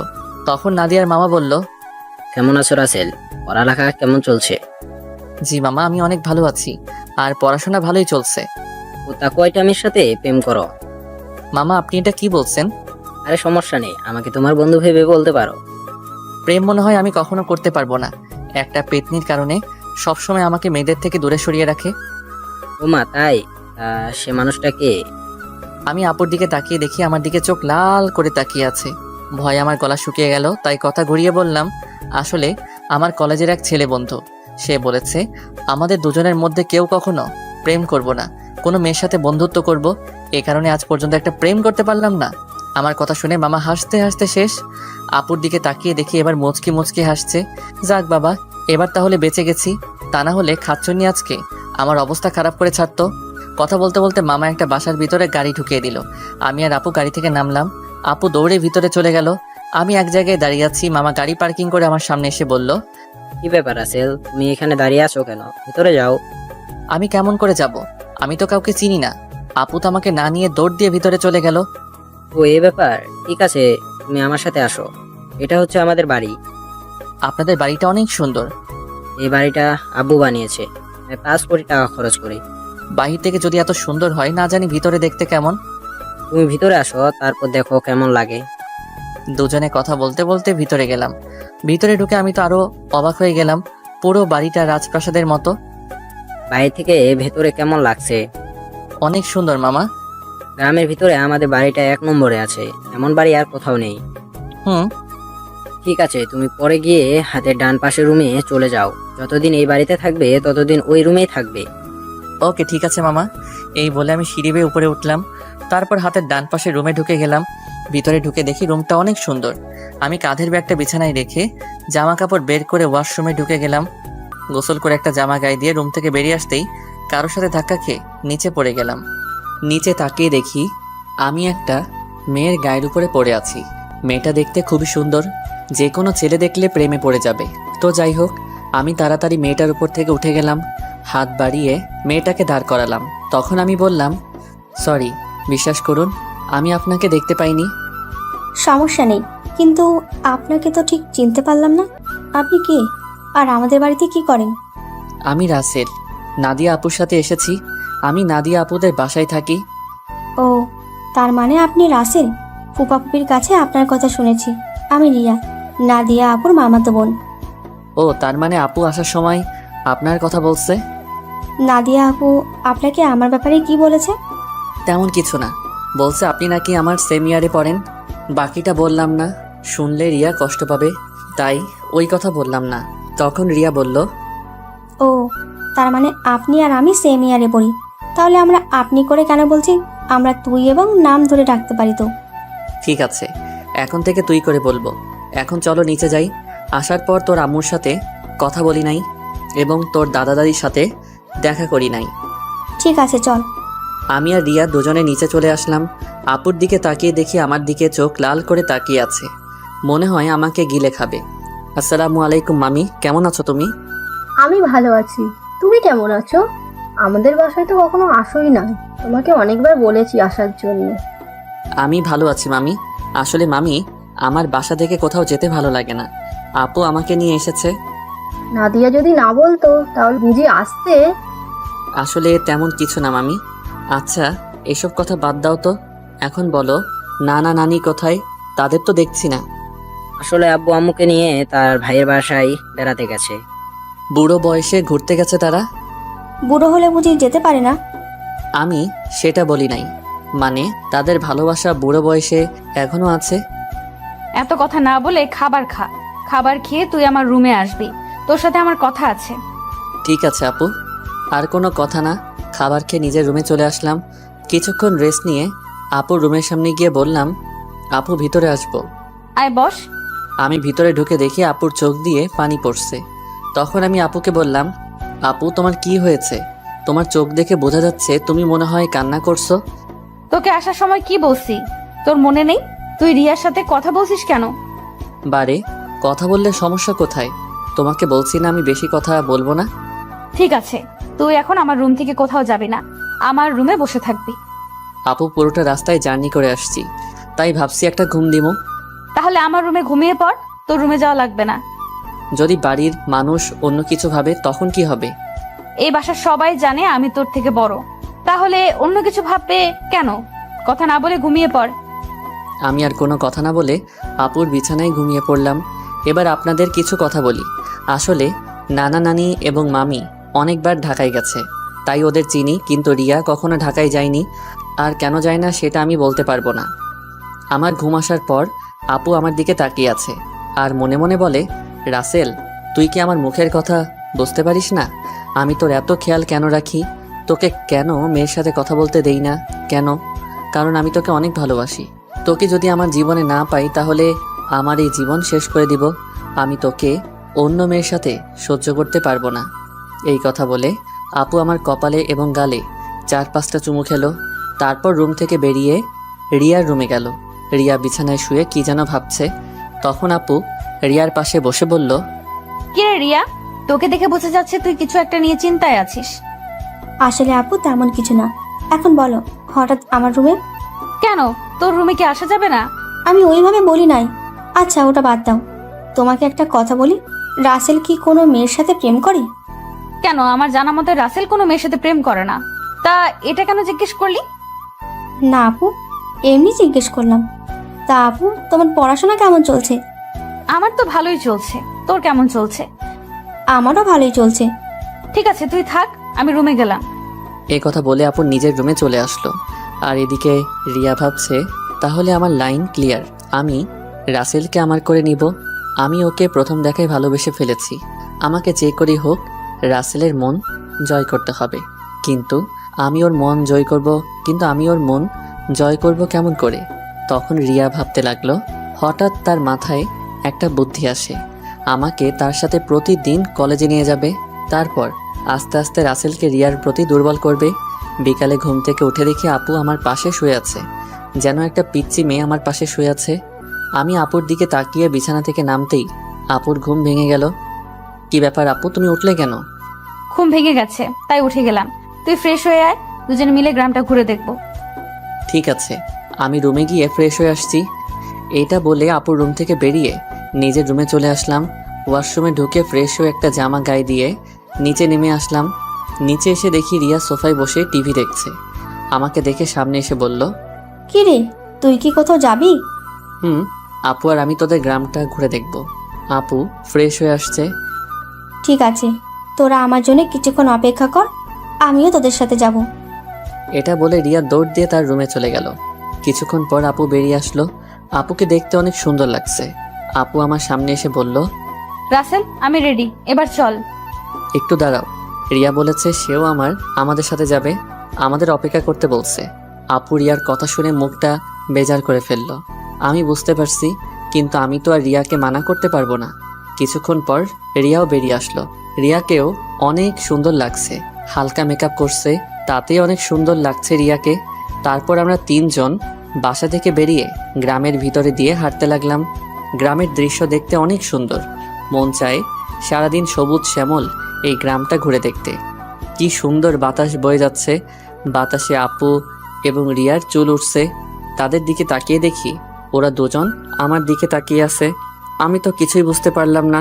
তখন নাদিয়ার মামা বলল, কেমন আছো রাসেল? পড়ালেখা কেমন চলছে? জি মামা, আমি অনেক ভালো আছি, আর পড়াশোনা ভালোই চলছে। ও তা কয়টা মেয়ের সাথে প্রেম করো? মামা আপনি এটা কি বলছেন? আরে সমস্যা নেই, আমাকে তোমার বন্ধু ভেবে বলতে পারো। প্রেম মনে হয় আমি কখনো করতে পারবো না। একটা পেতনির কারণে সবসময় আমাকে মেয়েদের থেকে দূরে সরিয়ে রাখে। ও মা, তাই? সে মানুষটা কে? আমি আপুর দিকে তাকিয়ে দেখি আমার দিকে চোখ লাল করে তাকিয়ে আছে। ভয়ে আমার গলা শুকিয়ে গেল, তাই কথা ঘুরিয়ে বললাম, আসলে আমার কলেজের এক ছেলে বন্ধু। সে বলেছে আমাদের দুজনের মধ্যে কেউ কখনো প্রেম করব না, কোনো মেয়ের সাথে বন্ধুত্ব করব। এ কারণে আজ পর্যন্ত একটা প্রেম করতে পারলাম না। আমার কথা শুনে মামা হাসতে হাসতে শেষ। আপুর দিকে তাকিয়ে দেখি এবার মুচকি মুচকি হাসছে। যাক বাবা, এবার তাহলে বেঁচে গেছি, তা না হলে খাচ্ছনি আজকে আমার অবস্থা খারাপ করে ছাড়তো। কথা বলতে বলতে মামা একটা বাসার ভিতরে গাড়ি ঢুকিয়ে দিল। আমি আর আপু গাড়ি থেকে নামলাম। আপু দৌড়ে ভিতরে চলে গেল। আমি এক জায়গায় দাঁড়িয়ে আছি। মামা গাড়ি পার্কিং করে আমার সামনে এসে বলল, কি ব্যাপার রাসেল, তুমি এখানে দাঁড়িয়ে আছো কেন? ভিতরে যাও। আমি কেমন করে যাব? আমি তো কাউকে চিনি না। আপু তো আমাকে না নিয়ে দৌড় দিয়ে ভিতরে চলে গেল। ও এই ব্যাপার, ঠিক আছে, তুমি আমার সাথে আসো। এটা হচ্ছে আমাদের বাড়ি। আপনাদের বাড়িটা অনেক সুন্দর। এই বাড়িটা আব্বু বানিয়েছে, আমি 5 কোটি টাকা খরচ করি। বাহির থেকে যদি এত সুন্দর হয়, না জানি ভিতরে দেখতে কেমন। তুমি ভিতরে আসো, তারপর দেখো কেমন লাগে। দুজনে কথা বলতে বলতে ভিতরে গেলাম। ভিতরে ঢুকে আমি তো আরো অবাক হয়ে গেলাম। পুরো বাড়িটা রাজপ্রাসাদের মতো। বাইরে থেকে ভেতরে কেমন লাগছে? অনেক সুন্দর মামা। গ্রামের ভিতরে আমাদের বাড়িটা 1 নম্বরে আছে, এমন বাড়ি আর কোথাও নেই। হুম। ঠিক আছে, তুমি পরে গিয়ে হাতের ডান পাশের রুমে চলে যাও। যতদিন এই বাড়িতে থাকবে ততদিন ওই রুমেই থাকবে। ওকে ঠিক আছে মামা। এই বলে আমি সিঁড়ি বেয়ে উপরে উঠলাম। তারপর হাতের ডান পাশে রুমে ঢুকে গেলাম। ভিতরে ঢুকে দেখি রুমটা অনেক সুন্দর। আমি কাঁধের ব্যাগটা বিছানায় রেখে জামা কাপড় বের করে ওয়াশরুমে ঢুকে গেলাম। গোসল করে একটা জামা গায়ে দিয়ে রুম থেকে বেরিয়ে আসতেই কারোর সাথে ধাক্কা খেয়ে নিচে পড়ে গেলাম। নিচে তাকিয়ে দেখি আমি একটা মেয়ের গায়ের উপরে পড়ে আছি। মেয়েটা দেখতে খুবই সুন্দর, যে কোনো ছেলে দেখলে প্রেমে পড়ে যাবে। তো যাই হোক, আমি তাড়াতাড়ি মেয়েটার উপর থেকে উঠে গেলাম। হাত বাড়িয়ে মেয়েটাকে দাঁড় করালাম। তখন আমি বললাম, সরি, বিশ্বাস করুন আমি আপনাকে দেখতে পাইনি। সমস্যা নেই, কিন্তু আপনাকে তো ঠিক চিনতে পারলাম না। আপনি কে, আর আমাদের বাড়িতে কি করেন? আমি রাসেল, নাদিয়া আপুর সাথে এসেছি। আমি নাদিয়া আপুদের বাসায় থাকি। ও, তার মানে আপনি রাসেল। ফুপা ফুপির কাছে আপনার কথা শুনেছি। আমি রিয়া, নাদিয়া আপুর মামাতো বোন। ও, তার মানে আপু আসার সময় আপনার কথা বলছে? নাদিয়া আপু আপনাকে আমার ব্যাপারে কি বলেছে? তেমন কিছু না, বলছে আপনি নাকি আমার সেম ইয়ারে পড়েন। বাকিটা বললাম না, শুনলে রিয়া কষ্ট পাবে, তাই ওই কথা বললাম না। তখন রিয়া বলল, ও, তার মানে আপনি আর আমি সেম ইয়ারে পড়ি। তাহলে আমরা আপনি করে কেন বলছি? আমরা তুই এবং নাম ধরে ডাকতে পারি তো। ঠিক আছে, এখন থেকে তুই করে বলবো। এখন চলো নিচে যাই। আসার পর তোর আম্মুর সাথে কথা বলি নাই এবং তোর দাদা দাদির সাথে দেখা করি নাই। ঠিক আছে, চল। আমি আর রিয়া দুজনে নিচে চলে আসলাম। আপুর দিকে তাকিয়ে দেখি আমার দিকে চোখ লাল করে তাকিয়ে আছে, মনে হয় আমাকে গিলে খাবে। আসসালামু আলাইকুম মামি, কেমন আছো তুমি? আমি ভালো আছি, তুমি কেমন আছো? আমাদের বাসায় তো কখনো আসোই না, তোমাকে অনেকবার বলেছি আসার জন্য। আমি ভালো আছি মামি। আসলে মামি, আমার বাসা থেকে কোথাও যেতে ভালো লাগে না। আপু আমাকে নিয়ে এসেছে। নাদিয়া যদি না বলতো তাহলে বুঝি আসতে। আসলে তেমন কিছু না মামি। আচ্ছা, এসব কথা বাদ দাও তো। এখন বলো, নানা নানি কোথায়? তাদের তো দেখছি না। আসলে আব্বু আম্মুকে নিয়ে তার ভাইয়ের বাসায় বেড়াতে গেছে। বুড়ো বয়সে ঘুরতে গেছে তারা? বুড়ো হলে বুঝি যেতে পারে না? আমি সেটা বলি নাই, মানে তাদের ভালোবাসা বুড়ো বয়সে এখনো আছে। এত কথা না বলে খাবার খা। খাবার খেয়ে তুই আমার রুমে আসবি, তোর সাথে আমার কথা আছে। ঠিক আছে আপু, আর কোনো কথা না। খাবার খেয়ে নিজের রুমে চলে আসলাম। কিছুক্ষণ রেস্ট নিয়ে আপুর রুমের সামনে গিয়ে বললাম, আপু ভিতরে আসবো? আয় বস। আমি ভিতরে ঢুকে দেখি আপুর চোখ দিয়ে পানি পড়ছে। তখন আমি আপুকে বললাম, আপু তোমার কি হয়েছে? তোমার চোখ দেখে বোঝা যাচ্ছে তুমি মনে হয় কান্না করছো। তোকে আসার সময় কি বলছি তোর মনে নেই? তুই রিয়ার সাথে কথা বলছিস কেন? বারে, কথা বললে সমস্যা কোথায়? তোমাকে বলছি না আমি বেশি কথা বলবো না। ঠিক আছে, তুই এখন আমার রুম থেকে কোথাও যাবি না, আমার রুমে বসে থাকবি। আপু পুরোটা রাস্তায় জার্নি করে আসছি, তাই ভাবছি একটা ঘুম দিমো। তাহলে আমার রুমে ঘুমিয়ে পড়, তোর রুমে যাওয়া লাগবে না। যদি বাড়ির মানুষ অন্য কিছু ভাবে তখন কি হবে? এই বাসার সবাই জানে আমি তোর থেকে বড়, তাহলে অন্য কিছু ভাববে কেন? কথা না বলে ঘুমিয়ে পড়। আমি আর কোনো কথা না বলে আপুর বিছানায় ঘুমিয়ে পড়লাম। এবার আপনাদের কিছু কথা বলি। আসলে নানা নানি এবং মামি অনেকবার ঢাকায় গেছে, তাই ওদের চিনি, কিন্তু রিয়া কখনো ঢাকায় যায়নি। আর কেন যায় না সেটা আমি বলতে পারবো না। আমার ঘুম আসার পর আপু আমার দিকে তাকিয়ে আছে আর মনে মনে বলে, রাসেল তুই কি আমার মুখের কথা বুঝতে পারিস না? আমি তোর এত খেয়াল কেন রাখি? তোকে কেন মেয়ের সাথে কথা বলতে দেই না? কেন? কারণ আমি তোকে অনেক ভালোবাসি। তোকে যদি আমার জীবনে না পাই তাহলে আমার এই জীবন শেষ করে দিব। আমি তোকে অন্য মেয়ের সাথে সহ্য করতে পারবো না। এই কথা বলে আপু আমার কপালে এবং গালে 4-5টা চুমু খেলো। তারপর রুম থেকে বেরিয়ে রিয়ার রুমে গেল। রিয়া বিছানায় শুয়ে কি যেন ভাবছে। তখন আপু রিয়ার পাশে বসে বলল, কি রে রিয়া, তোকে দেখে বোঝা যাচ্ছে তুই কিছু একটা নিয়ে চিন্তায় আছিস। আসলে আপু তেমন কিছু না। এখন বলো, হঠাৎ আমার রুমে? কেন, তোর রুমে কি আসা যাবে না? আমি ওইভাবে বলি নাই। আচ্ছা, ওটা বাদ দাও। তোমাকে একটা কথা বলি, রাসেল কি কোনো মেয়ের সাথে প্রেম করে? কেন, আমার জানা মতে রাসেল কোনো মেয়ের সাথে প্রেম করে না। তা এটা কেন জিজ্ঞেস করলি? না আপু, এমনি জিজ্ঞেস করলাম। তা আপু, তোমার পড়াশোনা কেমন চলছে? আমার তো ভালোই চলছে, তোর কেমন চলছে? আমারও ভালোই চলছে। ঠিক আছে, তুই থাক, আমি রুমে গেলাম। এই কথা বলে আপু নিজের রুমে চলে আসলো। আর এদিকে রিয়া ভাবছে, তাহলে আমার লাইন ক্লিয়ার, আমি রাসেলকে আমার করে নিব। আমি ওকে প্রথম দেখায় ভালোবেসে ফেলেছি। আমাকে যে করেই হোক রাসেলের মন জয় করতে হবে। কিন্তু আমি ওর মন জয় করব কেমন করে? তখন রিয়া ভাবতে লাগলো। হঠাৎ তার মাথায় একটা বুদ্ধি আসে। আমাকে তার সাথে প্রতিদিন কলেজে নিয়ে যাবে। তারপর আস্তে আস্তে রাসেলকে রিয়ার প্রতি দুর্বল করবে। বিকালে ঘুম থেকে উঠে দেখি আপু আমার পাশে শুয়ে আছে, যেন একটা পিচ্চি মেয়ে আমার পাশে শুয়ে আছে। আমি আপুর দিকে তাকিয়ে বিছানা থেকে নামতেই আপুর ঘুম ভেঙে গেল। কি ব্যাপার আপু, তুমি উঠলে কেন? ঘুম ভেঙে গেছে তাই উঠে গেলাম। তুই ফ্রেশ হয়ে আয়, দুজনে মিলে গ্রামটা ঘুরে দেখবো। ঠিক আছে, আমি রুমে গিয়ে ফ্রেশ হয়ে আসছি। এইটা বলে আপুর রুম থেকে বেরিয়ে নিজের রুমে চলে আসলাম। ওয়াশরুমে ঢুকে ফ্রেশ হয়ে একটা জামা গায়ে দিয়ে নিচে নেমে আসলাম। নিচে এসে দেখি রিয়া সোফায় বসে টিভি দেখছে। আমাকে দেখে সামনে এসে বলল, কি রে, তুই কি কোথাও যাবি? আপু আর আমি তোদের গ্রামটা ঘুরে দেখব। আপু ফ্রেশ হয়ে আসছে। ঠিক আছে, তোরা আমার জন্য কিছুক্ষণ অপেক্ষা কর, আমিও তোদের সাথে যাব। এটা বলে রিয়া দৌড় দিয়ে তার রুমে চলে গেল। কিছুক্ষণ পর আপু বেরিয়ে আসলো। আপুকে দেখতে অনেক সুন্দর লাগছে। আপু আমার সামনে এসে বলল, রাসেল, আমি রেডি, এবার চল। একটু দাঁড়াও। রিয়া বলেছে সেও আমাদের সাথে যাবে, আমাদের অপেক্ষা করতে বলছে। আপু রিয়ার কথা শুনে মুখটা বেজার করে ফেললো। আমি বুঝতে পারছি, কিন্তু আমি তো আর রিয়াকে মানা করতে পারবো না। কিছুক্ষণ পর রিয়াও বেরিয়ে আসলো। রিয়াকেও অনেক সুন্দর লাগছে, হালকা মেকআপ করছে, তাতে অনেক সুন্দর লাগছে রিয়াকে। তারপর আমরা 3 জন বাসা থেকে বেরিয়ে গ্রামের ভিতরে দিয়ে হাঁটতে লাগলাম। গ্রামের দৃশ্য দেখতে অনেক সুন্দর, মন চায় সারাদিন সবুজ শ্যামল এই গ্রামটা ঘুরে দেখতে। কি সুন্দর বাতাস বয়ে যাচ্ছে, বাতাসে আপু এবং রিয়ার চুল উঠছে। তাদের দিকে তাকিয়ে দেখি ওরা দুজন আমার দিকে তাকিয়ে আছে। আমি তো কিছুই বুঝতে পারলাম না।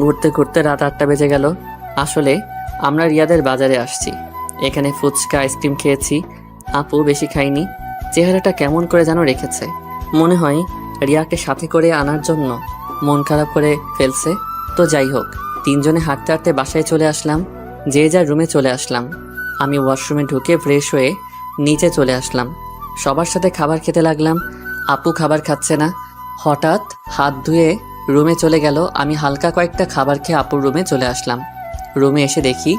ঘুরতে ঘুরতে রাত 8টা বেজে গেল। আসলে আমরা রিয়াদের বাজারে আসছি, এখানে ফুচকা আইসক্রিম খেয়েছি। আপু বেশি খাইনি, চেহারাটা কেমন করে যেন রেখেছে। মনে হয় রিয়াকে সাথে করে আনার জন্য মন খারাপ করে ফেলছে। তো যাই হোক, 3 জনে হাঁটতে হাঁটতে বাসায় চলে আসলাম। যে যার রুমে চলে আসলাম। আমি ওয়াশরুমে ঢুকে ফ্রেশ হয়ে নিচে চলে আসলাম। সবার সাথে খাবার খেতে লাগলাম। আপু খাবার খাচ্ছে না। হঠাৎ হাত ধুয়ে রুমে চলে গেল। আমি হালকা কয়েকটা খাবার খেয়ে আপুর রুমে চলে আসলাম। রুমে এসে দেখি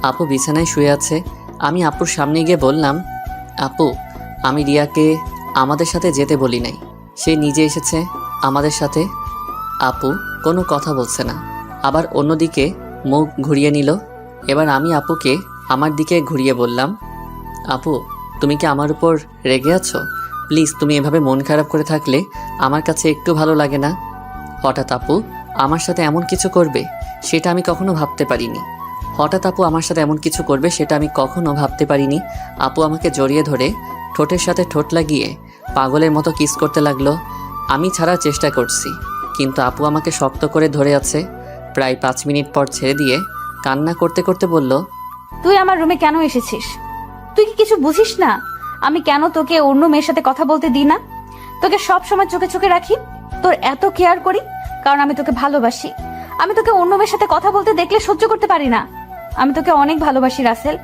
আপু বিছানায় শুয়ে আছে। আমি আপুর সামনে গিয়ে বললাম, আপু, আমি রিয়াকে আমাদের সাথে যেতে বলি নাই, সে নিজে এসেছে আমাদের সাথে। আপু কোনো কথা বলছে না, আবার অন্যদিকে মুখ ঘুরিয়ে নিল। এবার আমি আপুকে আমার দিকে ঘুরিয়ে বললাম, আপু, তুমি কি আমার উপর রেগে আছো? প্লিজ, তুমি এভাবে মন খারাপ করে থাকলে আমার কাছে একটু ভালো লাগে না। হঠাৎ আপু আমার সাথে এমন কিছু করবে সেটা আমি কখনো ভাবতে পারিনি। আপু আমাকে জড়িয়ে ধরে ঠোঁটের সাথে ঠোঁট লাগিয়ে পাগলের মতো কিস করতে লাগলো। আমি ছাড়ার চেষ্টা করছি, কিন্তু আপু আমাকে শক্ত করে ধরে আছে। প্রায় 5 মিনিট পর ছেড়ে দিয়ে কান্না করতে করতে বলল, তুই আমার রুমে কেন এসেছিস? তুই কি কিছু বুঝিস না আমি কেন তোকে অন্য মেয়ের সাথে কথা বলতে দিই না? তোকে সব সময় চোখে চোখে রাখি, তোর এত কেয়ার করি, কারণ আমি তোকে ভালোবাসি। আমি তোকে অন্য মেয়ের সাথে কথা বলতে দেখলে সহ্য করতে পারি না। আমি তোকে অনেক ভালোবাসি রাসেল।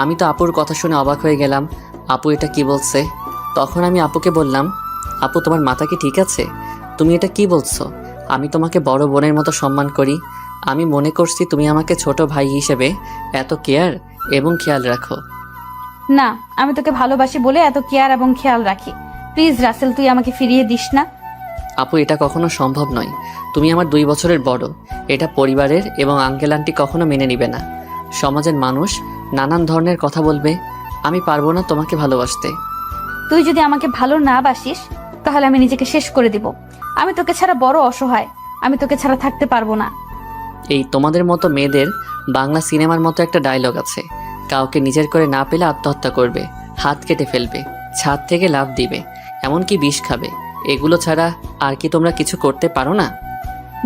আমি তো আপুর কথা শুনে অবাক হয়ে গেলাম, আপু এটা কি বলছে? তখন আমি আপুকে বললাম, আপু, তোমার মাথা কি ঠিক আছে? তুমি এটা কি বলছো? আমি তোমাকে বড় বোনের মতো সম্মান করি। আমি মনে করছি তুমি আমাকে ছোট ভাই হিসেবে এত কেয়ার এবং খেয়াল রাখো। না, আমি তোকে ভালোবাসি বলে এত কেয়ার এবং খেয়াল রাখি। প্লিজ রাসেল, তুই আমাকে ফিরিয়ে দিস না। আপু, এটা কখনো সম্ভব নয়। তুমি আমার 2 বছরের বড়। এটা পরিবারের এবং আঙ্কেল আন্টি কখনো মেনে নিবে না। সমাজের মানুষ নানান ধরনের কথা বলবে। আমি পারবো না তোমাকে ভালোবাসতে। তুই যদি আমাকে ভালো না বাসিস তাহলে আমি নিজেকে শেষ করে দিব। আমি তোকে ছাড়া বড় অসহায়, আমি তোকে ছাড়া থাকতে পারবো না। এই তোমাদের মতো মেয়েদের বাংলা সিনেমার মতো একটা ডায়লগ আছে, কাউকে নিজের করে না পেলে আত্মহত্যা করবে, হাত কেটে ফেলবে, ছাদ থেকে লাফ দিবে, এমনকি বিষ খাবে। এগুলো ছাড়া আর কি তোমরা কিছু করতে পারো না?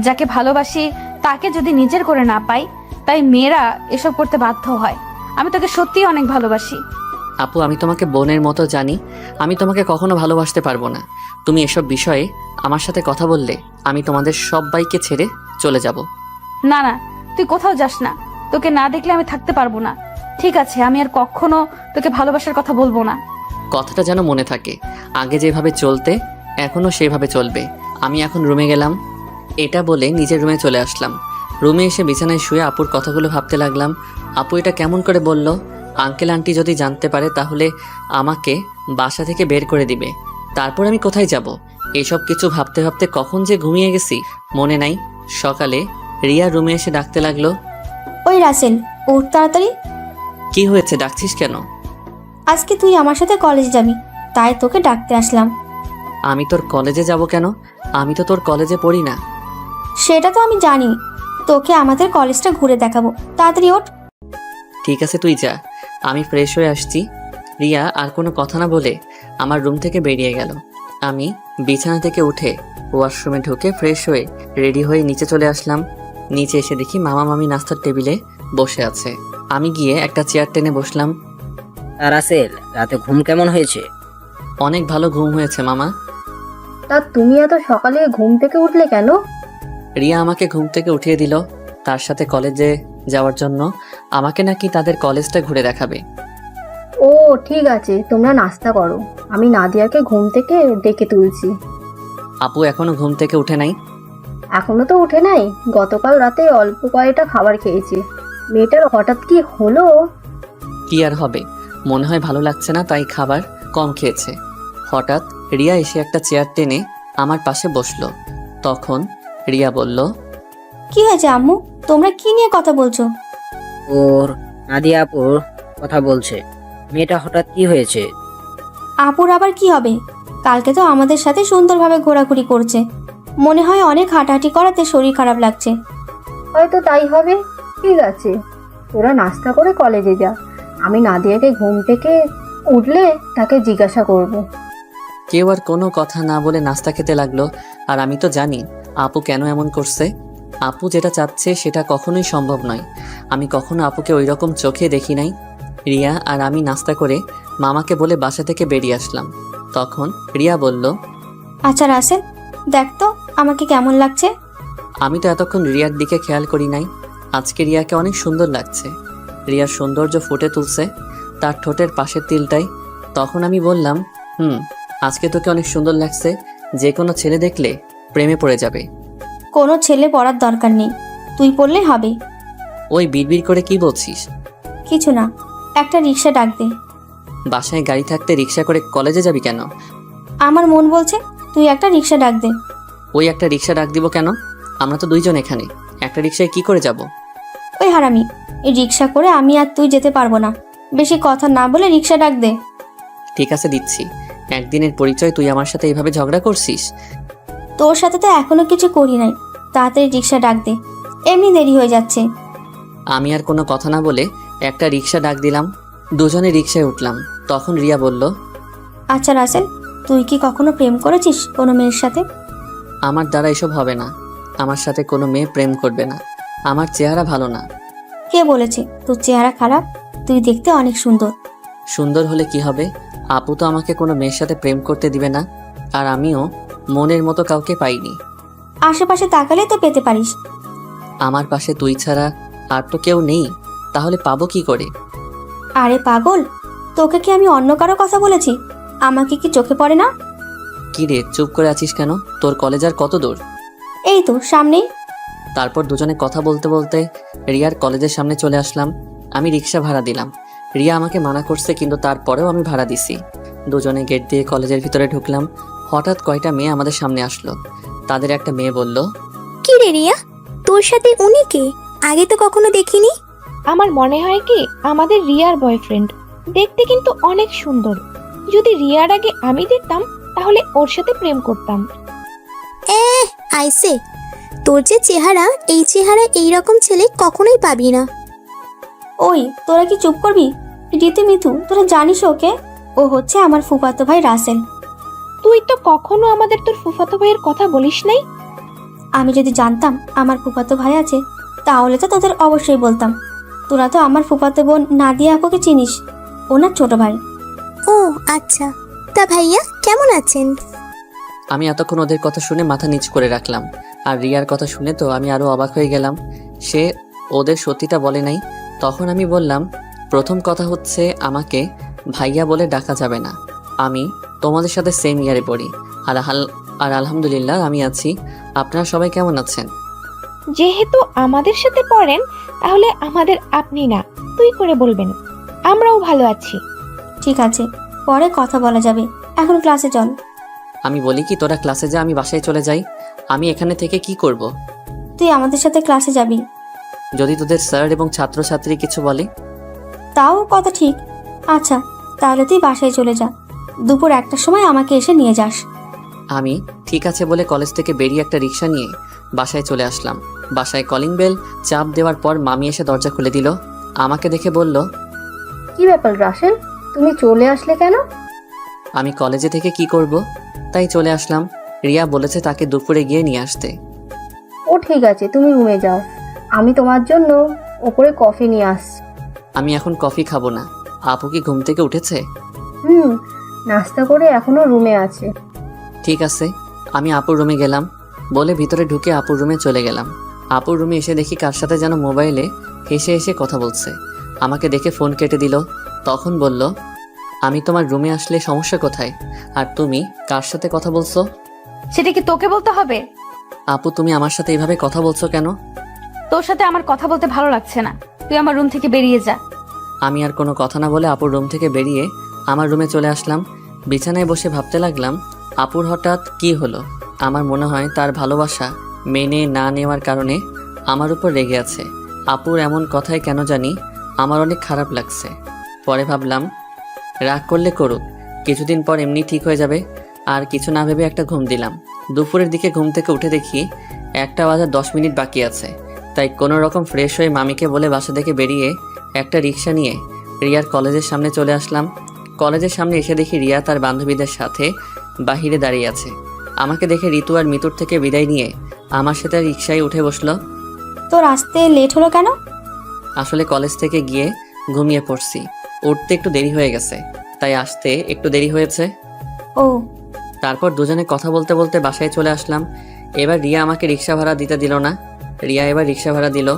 যাকে ভালোবাসি তাকে যদি নিজের করে না পাই, তাই মেয়েরা এসব করতে বাধ্য হয়। আমি তোকে সত্যিই অনেক ভালোবাসি। আপু, আমি তোমাকে বোনের মতো জানি। আমি তোমাকে কখনো ভালোবাসতে পারবো না। তুমি এসব বিষয়ে আমার সাথে কথা বললে আমি তোমাদের সবাইকে ছেড়ে চলে যাব। না না, তুই কোথাও যাস না। তোকে না দেখলে আমি থাকতে পারবো না। ঠিক আছে, আমি আর কখনো তোকে ভালোবাসার কথা বলবো না। কথাটা যেন মনে থাকে। আগে যেভাবে চলতে এখনও সেভাবে চলবে। আমি এখন রুমে গেলাম। এটা বলে নিজের রুমে চলে আসলাম। রুমে এসে বিছানায় শুয়ে আপুর কথাগুলো ভাবতে লাগলাম। আপু এটা কেমন করে বলল? আঙ্কেল আন্টি যদি জানতে পারে তাহলে আমাকে বাসা থেকে বের করে দিবে। তারপর আমি কোথায় যাব? এসব কিছু ভাবতে ভাবতে কখন যে ঘুমিয়ে গেছি মনে নাই। সকালে রিয়া রুমে এসে ডাকতে লাগলো। ওই রাসেল, ওঠ তাড়াতাড়ি। কি হয়েছে, ডাকছিস কেন? আজকে তুই আমার সাথে কলেজে যাবি, তাই তোকে ডাকতে আসলাম। আমি তোর কলেজে যাব কেন? আমি তো তোর কলেজে পড়ি না। সেটা তো আমি জানি, তোকে আমাদের কলেজটা ঘুরে দেখাবো। তাড়াতাড়ি ওঠ। ঠিক আছে, তুই যা, আমি ফ্রেশ হয়ে আসছি। রিয়া আর কোনো কথা না বলে আমার রুম থেকে বেরিয়ে গেল। আমি বিছানা থেকে উঠে ওয়াশরুমে ঢুকে ফ্রেশ হয়ে রেডি হয়ে নিচে চলে আসলাম। নিচে এসে দেখি মামা মামি নাস্তার টেবিলে বসে আছে। আমি গিয়ে একটা চেয়ার টেনে বসলাম। আর রাসেল, রাতে ঘুম কেমন হয়েছে? অনেক ভালো ঘুম হয়েছে মামা। তা তুমি এত সকালে ঘুম থেকে উঠলে কেন? রিয়া আমাকে ঘুম থেকে উঠিয়ে দিল। তার সাথে কলেজে যাওয়ার জন্য আমাকে নাকি তাদের কলেজটা ঘুরে দেখাবে। ও ঠিক আছে, তোমরা নাস্তা করো, আমি নাদিয়াকে ঘুম থেকে ডেকে তুলছি। আপু এখনো ঘুম থেকে উঠে নাই? এখনো তো উঠে নাই, গতকাল রাতে অল্প কয়েকটা খাবার খেয়েছে। মেয়েটার হঠাৎ কি হলো? কি আর হবে, মনে হয় ভালো লাগছে না তাই খাবার কম খেয়েছে। হঠাৎ রিয়া এসে একটা চেয়ার টেনে আমার পাশে বসলো। তখন রিয়া বলল, কি হয়েছে আম্মু? তোমরা কি নিয়ে কথা বলছো? ওর নাদিয়া আপুর কথা বলছে। মেয়েটা হঠাৎ কি হয়েছে? আপুর আবার কি হবে? কালকে তো আমাদের সাথে সুন্দরভাবে ঘোরাঘুরি করছে। মনে হয় অনেক হাঁটাহাঁটি করাতে শরীর খারাপ লাগছে। হয়তো তাই হবে। ঠিক আছে, তোরা নাস্তা করে কলেজে যা, আমি নাদিয়াকে ঘুম থেকে উঠলে তাকে জিজ্ঞাসা করব। কেউ আর কোনো কথা না বলে নাস্তা খেতে লাগলো। আর আমি তো জানি আপু কেন এমন করছে। আপু যেটা চাচ্ছে সেটা কখনোই সম্ভব নয়। আমি কখনো আপুকে ওই রকম চোখে দেখি নাই। রিয়া আর আমি নাস্তা করে মামাকে বলে বাসা থেকে বেরিয়ে আসলাম। তখন রিয়া বলল, আচ্ছা রাসেল, দেখ তো আমাকে কেমন লাগছে। আমি তো এতক্ষণ রিয়ার দিকে খেয়াল করি নাই। আজকে রিয়াকে অনেক সুন্দর লাগছে। রিয়ার সৌন্দর্য ফুটে তুলছে তার ঠোঁটের পাশের তিলটাই। তখন আমি বললাম, আজকে তোকে অনেক সুন্দর লাগছে। যে কোনো ছেলে দেখলে প্রেমে পড়ে যাবে। কোনো ছেলে পড়ার দরকার নেই, তুই পড়লে হবে। ওই বিড়বিড় করে কি বলছিস? কিছু না, একটা রিক্সা ডাক দে। বাসায় গাড়ি থাকতে রিক্সা করে কলেজে যাবি কেন? আমার মন বলছে তুই একটা রিক্সা ডাক দে। ওই একটা রিক্সা ডাক দিব কেন? আমরা তো দুইজন এখানে, একটা রিক্সায় কি করে যাব? ওই হারামি, এই রিক্সা করে আমি আর তুই যেতে পারবো না। বেশি কথা না বলে রিক্সা ডাক দে। ঠিক আছে, দিচ্ছি। একদিনের পরিচয় তুই আমার সাথে এইভাবে ঝগড়া করছিস? তোর সাথে তো এখনো কিছু করি নাই, তাড়াতাড়ি রিক্সা ডাক দে, এমনি দেরি হয়ে যাচ্ছে। আমি আর কোনো কথা না বলে একটা রিক্সা ডাক দিলাম। দুজনে রিক্সায় উঠলাম। তখন রিয়া বলল, আচ্ছা রাসেল, তুই কি কখনো প্রেম করেছিস কোনো মেয়ের সাথে? আমার দ্বারা এসব হবে না। আমার সাথে কোনো মেয়ে প্রেম করবে না। আমার চেহারা ভালো না। কে বলেছে তোর চেহারা খারাপ? তুই দেখতে অনেক সুন্দর। সুন্দর হলে কি হবে? আপু তো আমাকে কোনো মেয়ের সাথে প্রেম করতে দিবে না। আর আমিও মনের মতো কাউকে পাইনি। আশেপাশে তাকালে তো পেতে পারিস। আমার পাশে তুই ছাড়া আর তো কেউ নেই, তাহলে পাবো কি করে? আরে পাগল, তোকে কি আমি অন্য কারো কথা বলেছি? আমাকে কি চোখে পড়ে না? কি রে, চুপ করে আছিস কেন? তোর কলেজ আর কত দূর? এই তো সামনেই। তারপর দুজনে কথা বলতে বলতে রিয়ার কলেজের সামনে চলে আসলাম। আমি রিক্সা ভাড়া দিলাম। রিয়া আমাকে মানা করছে, কিন্তু তারপরেও আমি ভাড়া দিছি। দুজনে গেট দিয়ে কলেজের ভিতরে ঢুকলাম। হঠাৎ কয়টা মেয়ে আমাদের সামনে আসলো। তাদের একটা মেয়ে বলল, কি রে রিয়া, তোর সাথে উনি কে? আগে তো কখনো দেখিনি। আমার মনে হয় কি আমাদের রিয়ার বয়ফ্রেন্ড। দেখতে কিন্তু অনেক সুন্দর। যদি রিয়ার আগে আমি দেখতাম তাহলে ওর সাথে প্রেম করতাম। আইসে, তোর যে চেহারা, এই চেহারা এইরকম ছেলে কখনোই পাবি না। ওই তোরা কি চুপ করবি? রীতি মিথু, তোরা জানিস ওকে? ও হচ্ছে আমার ফুফাতো ভাই রাসেল। তুই তো কখনো আমাদের তোর ফুফাতো ভাইয়ের কথা বলিস নাই। আমি যদি জানতাম আমার ফুফাতো ভাই আছে তাহলে তো তোদের অবশ্যই বলতাম। তোরা তো আমার ফুফাতো বোন নাদিয়া আপুকে চিনিস, ওনার ছোট ভাই। ও আচ্ছা, তা ভাইয়া কেমন আছেন? আমি এতক্ষণ ওদের কথা শুনে মাথা নিচ করে রাখলাম। আর রিয়ার কথা শুনে তো আমি আরও অবাক হয়ে গেলাম। সে ওদের সত্যিটা বলে নাই। তখন আমি বললাম, প্রথম কথা হচ্ছে আমাকে ভাইয়া বলে ডাকা যাবে না। আমি তোমাদের সাথে সেম ইয়ারে পড়ি। আর আলহামদুলিল্লাহ আমি আছি। আপনারা সবাই কেমন আছেন? যেহেতু আমাদের সাথে পড়েন তাহলে আমাদের আপনি না তুই করে বলবেন। আমরাও ভালো আছি। ঠিক আছে, পরে কথা বলা যাবে, এখন ক্লাসে চল। আমি বলি কি, তোরা ক্লাসে যা, আমি বাসায় চলে যাই। আমি এখানে থেকে কি করব? তুই আমাদের সাথে ক্লাসে যাবি। যদি তোদের স্যার এবং ছাত্রছাত্রী কিছু বলে? তাও কথা ঠিক। আচ্ছা, তাহলে তুই বাসায় চলে যা। দুপুর 1টার সময় আমাকে এসে নিয়ে যাস। আমি ঠিক আছে বলে কলেজ থেকে বেরিয়ে একটা রিক্সা নিয়ে বাসায় চলে আসলাম। বাসায় কলিং বেল চাপ দেওয়ার পর মামি এসে দরজা খুলে দিল। আমাকে দেখে বলল, কি ব্যাপার রাসেল, তুমি চলে আসলে কেন? আমি কলেজে থেকে কি করব, তাই চলে আসলাম। রিয়া বলেছে তাকে দুপুরে গিয়ে নিয়ে আসতে। ও ঠিক আছে, তুমি রুমে যাও, আমি তোমার জন্য ওপরে কফি নিয়ে আসছি। আমি এখন কফি খাবো না। আপু কি ঘুম থেকে উঠেছে? নাস্তা করে এখনো রুমে আছে। ঠিক আছে। আমি আপুর রুমে গেলাম বলে ভিতরে ঢুকে আপুর রুমে চলে গেলাম। আপুর রুমে এসে দেখি কার সাথে যেন মোবাইলে হেসে হেসে কথা বলছে। আমাকে দেখে ফোন কেটে দিল। তখন বলল, আমি তোমার রুমে আসলে সমস্যা কোথায়? আর তুমি কার সাথে কথা বলছো? সেটা কি তোকে বলতে হবে? আপু, তুমি আমার সাথে এইভাবে কথা বলছো কেন? তোর সাথে আমার কথা বলতে ভালো লাগছে না। তুই আমার রুম থেকে বেরিয়ে যা। আমি আর কোনো কথা না বলে আপুর রুম থেকে বেরিয়ে আমার রুমে চলে আসলাম। বিছানায় বসে ভাবতে লাগলাম, আপুর হঠাৎ কি হলো? আমার মনে হয় তার ভালোবাসা মেনে না নেওয়ার কারণে আমার উপর রেগে আছে। আপুর এমন কথায় কেন জানি আমার অনেক খারাপ লাগছে। পরে ভাবলাম, রাগ করলে করুক, কিছুদিন পর এমনি ঠিক হয়ে যাবে। আর কিছু না ভেবে একটা ঘুম দিলাম। দুপুরের দিকে ঘুম থেকে উঠে দেখি 1টা বাজার 10 মিনিট বাকি আছে। তাই কোনো রকম ফ্রেশ হয়ে মামিকে বলে বাসা থেকে বেরিয়ে একটা রিক্সা নিয়ে রিয়ার কলেজের সামনে চলে আসলাম। কলেজের সামনে এসে দেখি রিয়া তার বান্ধবীদের সাথে বাহিরে দাঁড়িয়ে আছে। আমাকে দেখে ঋতু আর মিতুর থেকে বিদায় নিয়ে আমার সাথে রিক্সায় উঠে বসলো। তোর আসতে লেট হলো কেন? আসলে কলেজ থেকে গিয়ে ঘুমিয়ে পড়ছি, উঠতে একটু দেরি হয়ে গেছে, তাই আসতে একটু দেরি হয়েছে। ও, তারপর দুজনে কথা বলতে বলতে বাসায় চলে আসলাম। এবার রিয়া আমাকে রিক্সা ভাড়া দিতে দিল না। রিয়া এবার রিক্সা ভাড়া দিল।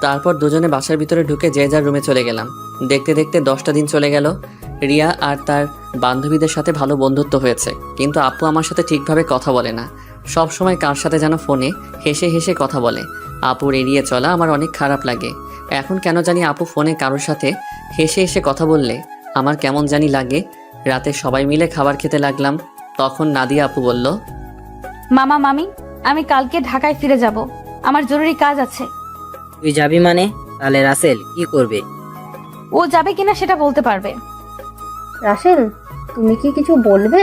তারপর দুজনে বাসার ভিতরে ঢুকে যে যার রুমে চলে গেলাম। দেখতে দেখতে 10টা দিন চলে গেল। রিয়া আর তার বান্ধবীদের সাথে ভালো বন্ধুত্ব হয়েছে, কিন্তু আপু আমার সাথে ঠিকভাবে কথা বলে না। সব সময় কার সাথে যেন ফোনে হেসে হেসে কথা বলে। আপুর এড়িয়ে চলা আমার অনেক খারাপ লাগে। এখন কেন জানি আপু ফোনে কারোর সাথে হেসে হেসে কথা বললে আমার কেমন জানি লাগে। রাতে সবাই মিলে খাবার খেতে লাগলাম। তখন নাদিয়া আপু বলল, মামা মামি, আমি কালকে ঢাকায় ফিরে যাব। আমার জরুরি কাজ আছে। তুই যাবি মানে? তাহলে রাসেল কি করবে? ও যাবে কিনা সেটা বলতে পারবে। রাসেল, তুমি কি কিছু বলবে?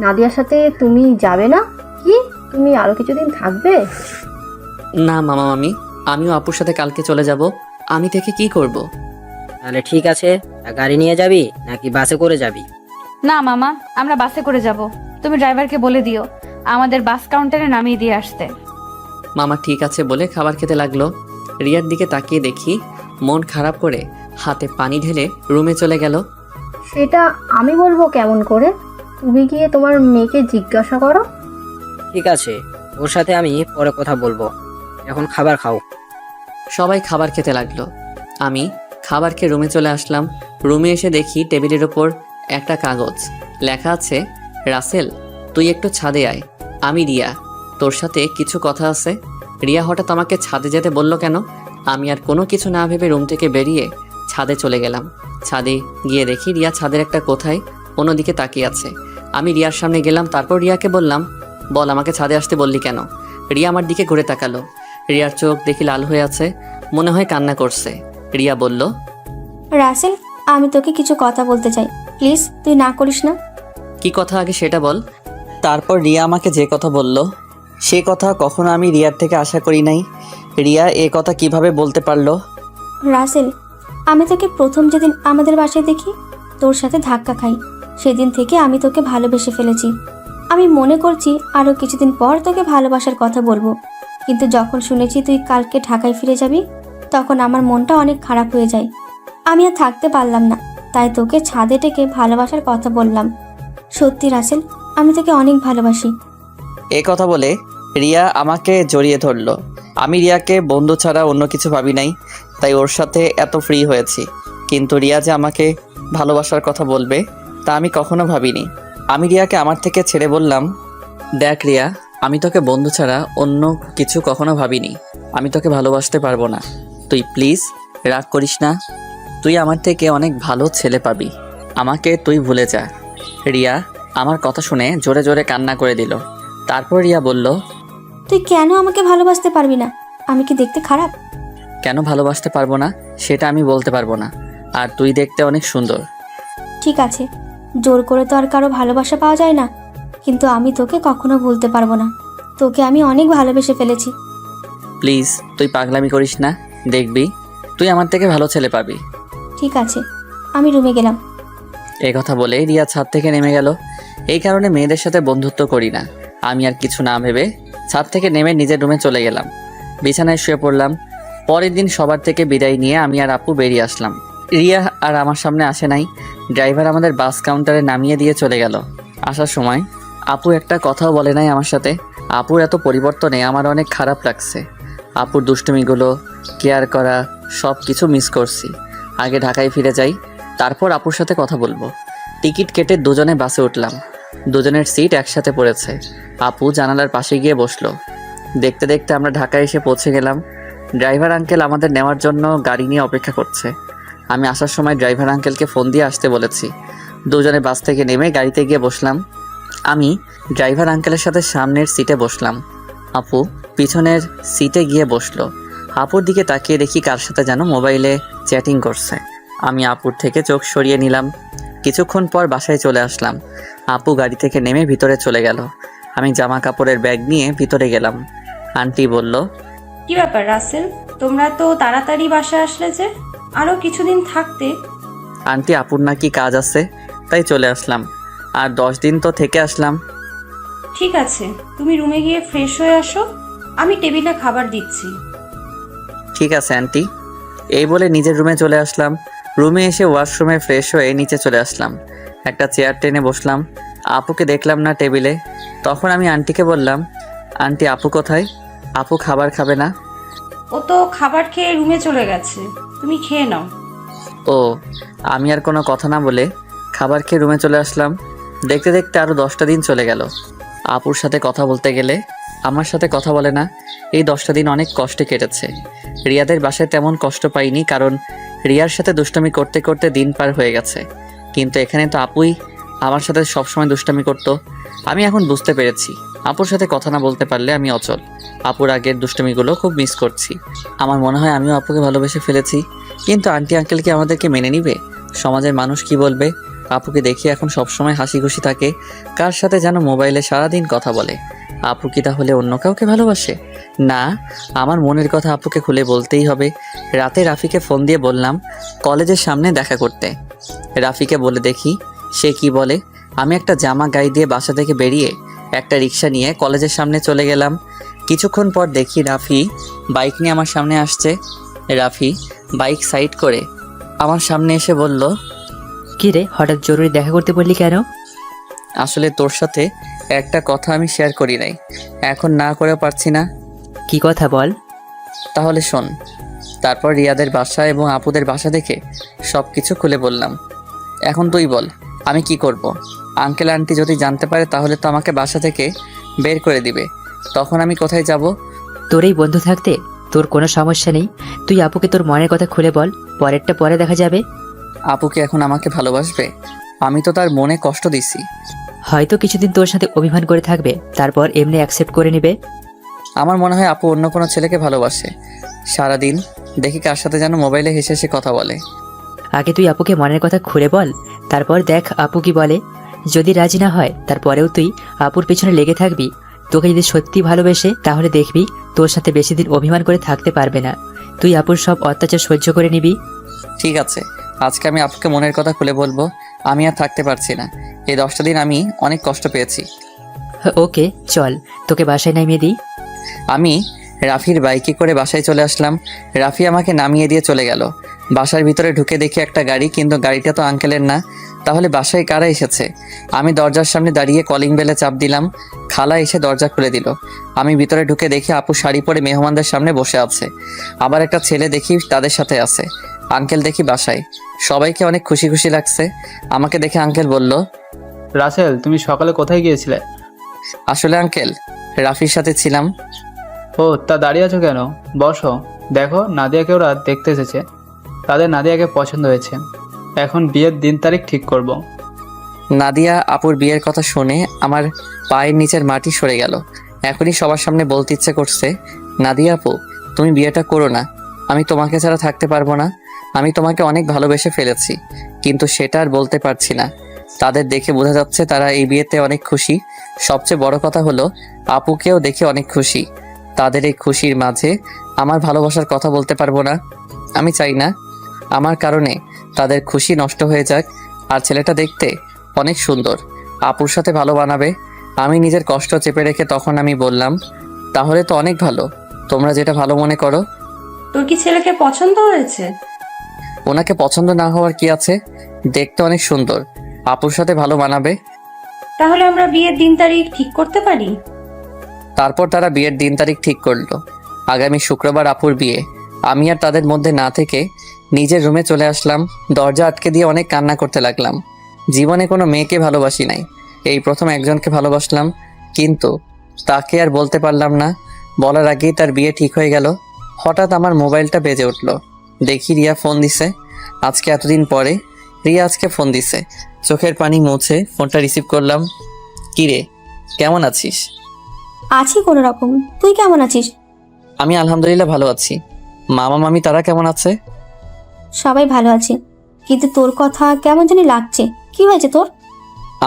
নাদিয়ার সাথে তুমি যাবে না কি? তুমি আরো কিছুদিন থাকবে? না মামা মামি, আমিও আপুর সাথে কালকে চলে যাব। আমি থেকে কি করব? তাহলে ঠিক আছে, তা গাড়ি নিয়ে যাবি নাকি বাসে করে যাবি? না মামা, আমরা বাসে করে যাব। তুমি ড্রাইভারকে বলে দিও আমাদের বাস কাউন্টারে নামিয়ে দিয়ে আসতে। মামা ঠিক আছে বলে খাবার খেতে লাগলো। রিয়ার দিকে তাকিয়ে দেখি মন খারাপ করে হাতে পানি ঢেলে রুমে চলে গেল। সেটা আমি বলবো কেমন করে? তুমি গিয়ে তোমার মেয়েকে জিজ্ঞাসা করো। ঠিক আছে, ওর সাথে আমি পরে কথা বলবো, এখন খাবার খাও। সবাই খাবার খেতে লাগলো। আমি খাবার খেয়ে রুমে চলে আসলাম। রুমে এসে দেখি টেবিলের ওপর একটা কাগজ, লেখা আছে, রাসেল তুই একটু ছাদে আয়, আমি রিয়া, তোর সাথে কিছু কথা আছে। রিয়া হঠাৎ আমাকে ছাদে যেতে বলল কেন? আমি আর কোনো কিছু না ভেবে রুম থেকে বেরিয়ে ছাদে চলে গেলাম। ছাদে গিয়ে দেখি রিয়া ছাদের একটা কোথায় অন্যদিকে তাকিয়ে আছে। আমি রিয়ার সামনে গেলাম, তারপর রিয়াকে বললাম, বল আমাকে ছাদে আসতে বললি কেন? রিয়া আমার দিকে ঘুরে তাকালো। রিয়ার চোখ দেখি লাল হয়ে আছে, মনে হয় কান্না করছে। রিয়া বলল, রাসেল, আমি তোকে কিছু কথা বলতে চাই, প্লিজ তুই না করিস না। কি কথা আগে সেটা বল। তারপর রিয়া আমাকে যে কথা বলল, সে কথা কখনো আমি রিয়ার থেকে আশা করি নাই। রিয়া এ কথা কিভাবে বলতে পারলো? রাসেল, আমি তোকে প্রথম যেদিন আমাদের বাসায় দেখি, তোর সাথে ধাক্কা খাই, সেদিন থেকে আমি তোকে ভালোবেসে ফেলেছি। আমি মনে করছি আরও কিছুদিন পর তোকে ভালোবাসার কথা বলবো, কিন্তু যখন শুনেছি তুই কালকে ঢাকায় ফিরে যাবি, তখন আমার মনটা অনেক খারাপ হয়ে যায়। আমি আর থাকতে পারলাম না, তাই তোকে ছাদে ডেকে ভালোবাসার কথা বললাম। সত্যি রাসেল, আমি তোকে অনেক ভালোবাসি। এ কথা বলে রিয়া আমাকে জড়িয়ে ধরলো। আমি রিয়াকে বন্ধু ছাড়া অন্য কিছু ভাবি নাই, তাই ওর সাথে এত ফ্রি হয়েছি। কিন্তু রিয়া যে আমাকে ভালোবাসার কথা বলবে তা আমি কখনো ভাবিনি। আমি রিয়াকে আমার থেকে ছেড়ে বললাম, দেখ রিয়া, আমি তোকে বন্ধু ছাড়া অন্য কিছু কখনো ভাবিনি। আমি তোকে ভালোবাসতে পারবো না। তুই প্লিজ রাগ করিস না। তুই আমার থেকে অনেক ভালো ছেলে পাবি। আমাকে তুই ভুলে যা। রিয়া আমার কথা শুনে জোরে জোরে কান্না করে দিল। তারপর রিয়া বলল, তুই কেন আমাকে ভালোবাসতে পারবি না? আমি কি দেখতে খারাপ? কেন ভালোবাসতে পারবো না সেটা আমি বলতে পারবো না, আর তুই দেখতে অনেক সুন্দর। ঠিক আছে, জোর করে তো আর কারো ভালোবাসা পাওয়া যায় না, কিন্তু আমি তোকে কখনো ভুলতে পারবো না। তোকে আমি অনেক ভালোবেসে ফেলেছি। প্লিজ তুই পাগলামি করিস না, দেখবি তুই আমার থেকে ভালো ছেলে পাবি। ঠিক আছে, আমি রুমে গেলাম। এই কথা বলে রিয়া ছাদ থেকে নেমে গেল। এই কারণে মেয়েদের সাথে বন্ধুত্ব করি না। আমি আর কিছু না ভেবে ছাদ থেকে নেমে নিজের রুমে চলে গেলাম। বিছানায় শুয়ে পড়লাম। পরের দিন সবার থেকে বিদায় নিয়ে আমি আর আপু বেরিয়ে আসলাম। রিয়া আর আমার সামনে আসে নাই। ড্রাইভার আমাদের বাস কাউন্টারে নামিয়ে দিয়ে চলে গেল। আসার সময় আপু একটা কথাও বলে নাই আমার সাথে। আপুর এত পরিবর্তনে আমার অনেক খারাপ লাগছে। আপুর দুষ্টুমিগুলো, কেয়ার করা, সব কিছু মিস করছি। আগে ঢাকায় ফিরে যাই, তারপর আপুর সাথে কথা বলবো। টিকিট কেটে দুজনে বাসে উঠলাম। দুজনের সিট একসাথে পড়েছে। আপু জানালার পাশে গিয়ে বসলো। দেখতে দেখতে আমরা ঢাকায় এসে পৌঁছে গেলাম। ড্রাইভার আঙ্কেল আমাদের নেওয়ার জন্য গাড়ি নিয়ে অপেক্ষা করছে। আমি আসার সময় ড্রাইভার আঙ্কেলকে ফোন দিয়ে আসতে বলেছি। দুজনে বাস থেকে নেমে গাড়িতে গিয়ে বসলাম। আমি ড্রাইভার আঙ্কেলের সাথে সামনের সিটে বসলাম। আপু পিছনের সিটে গিয়ে বসলো। আপুর দিকে তাকিয়ে দেখি কার সাথে যেন মোবাইলে চ্যাটিং করছে। আমি আপুর থেকে চোখ সরিয়ে নিলাম। কিছুক্ষণ পর বাসায় চলে আসলাম। আপু গাড়ি থেকে নেমে ভিতরে চলে গেল। আমি জামা কাপড়ের ব্যাগ নিয়ে ভিতরে গেলাম। আন্টি বলল, কি ব্যাপার রাসেল, তোমরা তো তাড়াতাড়ি বাসায় আসলে যে? আরো কিছুদিন থাকতে। আন্টি আপুর নাকি কাজ আছে, তাই চলে আসলাম। আর 10 দিন তো থেকে আসলাম। ঠিক আছে, তুমি রুমে গিয়ে ফ্রেশ হয়ে আসো, আমি টেবিলে খাবার দিচ্ছি। ঠিক আছে আন্টি। এই বলে নিজের রুমে চলে আসলাম। রুমে এসে ওয়াশরুমে ফ্রেশ হয়ে নিচে চলে আসলাম। একটা চেয়ার টেনে বসলাম। আপুকে দেখলাম না টেবিলে। তখন আমি আন্টিকে বললাম, আন্টি আপু কোথায়? আপু খাবার খাবে না? ও তো খাবার খেয়ে রুমে চলে গেছে, তুমি খেয়ে নাও। ও, আমি আর কোনো কথা না বলে খাবার খেয়ে রুমে চলে আসলাম। দেখতে দেখতে আরও 10টা দিন চলে গেল। আপুর সাথে কথা বলতে গেলে আমার সাথে কথা বলে না। এই 10টা দিন অনেক কষ্টে কেটেছে। রিয়াদের বাসায় তেমন কষ্ট পাইনি, কারণ রিয়ার সাথে দুষ্টামি করতে করতে দিন পার হয়ে গেছে। কিন্তু এখানে তো আপুই আমার সাথে সবসময় দুষ্টামি করতো। আমি এখন বুঝতে পেরেছি, আপুর সাথে কথা না বলতে পারলে আমি অচল। আপুর আগের দুষ্টামিগুলো খুব মিস করছি। আমার মনে হয় আমিও আপুকে ভালোবেসে ফেলেছি। কিন্তু আন্টি আঙ্কেল কি আমাদেরকে মেনে নিবে? সমাজের মানুষ কি বলবে? আপুকে দেখি এখন সবসময় হাসি খুশি থাকে, কার সাথে যেন মোবাইলে সারাদিন কথা বলে। আপু কি তাহলে অন্য কাউকে ভালোবাসে? না, আমার মনের কথা আপুকে খুলে বলতেই হবে। রাতে রাফিকে ফোন দিয়ে বললাম কলেজের সামনে দেখা করতে। রাফিকে বলে দেখি সে কি বলে। আমি একটা জামা গায়ে দিয়ে বাসা থেকে বেরিয়ে একটা রিক্সা নিয়ে কলেজের সামনে চলে গেলাম। কিছুক্ষণ পর দেখি রাফি বাইক নিয়ে আমার সামনে আসছে। রাফি বাইক সাইড করে আমার সামনে এসে বলল, কি রে, হঠাৎ জরুরি দেখা করতে বললি কেন? আসলে তোর সাথে একটা কথা আমি শেয়ার করি নাই, এখন না করে পারছি না। কি কথা বল। তাহলে শোন। তারপর রিয়াদের বাসা এবং আপুদের বাসা দেখে সব কিছু খুলে বললাম। এখন তুই বল আমি কি করব? আঙ্কেল আন্টি যদি জানতে পারে তাহলে তো আমাকে বাসা থেকে বের করে দিবে। তখন আমি কোথায় যাব? তোর এই বন্ধু থাকতে তোর কোনো সমস্যা নেই। তুই আপুকে তোর মনের কথা খুলে বল, পরেরটা পরে দেখা যাবে। আপু কি এখন আমাকে ভালোবাসবে? আমি তো তার মনে কষ্ট দিছি। হয়তো কিছুদিন তোর সাথে অভিমান করে থাকবে, তারপর এমনি অ্যাকসেপ্ট করে নেবে। আমার মনে হয় আপু অন্য কোনো ছেলেকে ভালোবাসে। সারাদিন দেখি কার সাথে যেন মোবাইলে হেসে হেসে কথা বলে। আগে তুই আপুকে মনের কথা খুলে বল, তারপর দেখ আপু কি বলে। যদি রাজি না হয় তারপরেও তুই আপুর পেছনে লেগে থাকবি। তোকে যদি সত্যি ভালোবেসে তাহলে দেখবি তোর সাথে বেশি দিন অভিমান করে থাকতে পারবে না। তুই আপুর সব অত্যাচার সহ্য করে নিবি। ঠিক আছে, আজকে আমি আপুকে মনের কথা খুলে বলবো। আমি আর থাকতে পারছি না। এই 10টা দিন আমি অনেক কষ্ট পেয়েছি। ওকে চল, তোকে বাসায় নামিয়ে দিই। আমি রাফির বাইকে করে বাসায় চলে আসলাম। রাফি আমাকে নামিয়ে দিয়ে চলে গেল। বাসার ভিতরে ঢুকে দেখি একটা গাড়ি, কিন্তু গাড়িটা তো আঙ্কেলের না। তাহলে বাসায় কারা এসেছে? আমি দরজার সামনে দাঁড়িয়ে কলিং বেলে চাপ দিলাম। খালা এসে দরজা খুলে দিল। আমি ভিতরে ঢুকে দেখি আপু শাড়ি পরে মেহমানদের সামনে বসে আছে। আবার একটা ছেলে দেখি তাদের সাথে আছে। আঙ্কেল দেখি বাসায়। সবাইকে অনেক খুশি খুশি লাগছে। আমাকে দেখে আঙ্কেল বলল, রাসেল, তুমি সকালে কোথায় গিয়েছিলে? আসলে আঙ্কেল রাফির সাথে ছিলাম। ও, তা দাঁড়িয়ে আছো কেন? বসো। দেখো, নাদিয়াকে ওরা দেখতে এসেছে। তাদের নাদিয়াকে পছন্দ হয়েছে। এখন বিয়ের দিন তারিখ ঠিক করব। নাদিয়া আপুর বিয়ের কথা শুনে আমার পায়ের নিচের মাটি সরে গেল। এখনই সবার সামনে বলতে ইচ্ছে করছে, নাদিয়া আপু তুমি বিয়েটা করো না। আমি তোমাকে ছাড়া থাকতে পারবো না। আমি তোমাকে অনেক ভালোবেসে ফেলেছি, কিন্তু সেটা আর বলতে পারছি না। তাদের দেখে বোঝা যাচ্ছে তারা এই বিয়েতে অনেক খুশি। সবচেয়ে বড় কথা হলো আপুকেও দেখে অনেক খুশি। তাদের এই খুশির মাঝে আমার ভালোবাসার কথা বলতে পারবো না। আমি চাই না আমার কারণে তাদের খুশি নষ্ট হয়ে যাক। আর ছেলেটা দেখতে অনেক সুন্দর, আপুর সাথে ভালো বানাবে। আমি নিজের কষ্ট চেপে রেখে তখন আমি বললাম, তাহলে তো অনেক ভালো, তোমরা যেটা ভালো মনে করো। তোর কি ছেলেকে পছন্দ হয়েছে? ওনাকে পছন্দ না হওয়ার কি আছে? দেখতে অনেক সুন্দর, আপুর সাথে ভালো মানাবে। তাহলে আমরা বিয়ের দিন তারিখ ঠিক করতে পারি। তারপর তারা বিয়ের দিন তারিখ ঠিক করলো। আগামী শুক্রবার আপুর বিয়ে। আমি আর তাদের মধ্যে না থেকে নিজের রুমে চলে আসলাম। দরজা আটকে দিয়ে অনেক কান্না করতে লাগলাম। জীবনে কোনো মেয়েকে ভালোবাসি নাই, এই প্রথম একজনকে ভালোবাসলাম, কিন্তু তাকে আর বলতে পারলাম না। বলার আগেই তার বিয়ে ঠিক হয়ে গেল। হঠাৎ আমার মোবাইলটা বেজে উঠল। দেখি রিয়া ফোন দিছে। আজকে এতদিন পরে রিয়া আজকে ফোন দিছে। চোখের পানি মুছে ফোনটা রিসিভ করলাম। কিরে, কেমন আছিস? আছি কোনো রকম। তুই কেমন আছিস? আমি আলহামদুলিল্লাহ ভালো আছি। মামা মামি তারা কেমন আছে? সবাই ভালো আছে, কিন্তু তোর কথা কেমন জানি লাগছে। কি হয়েছে তোর?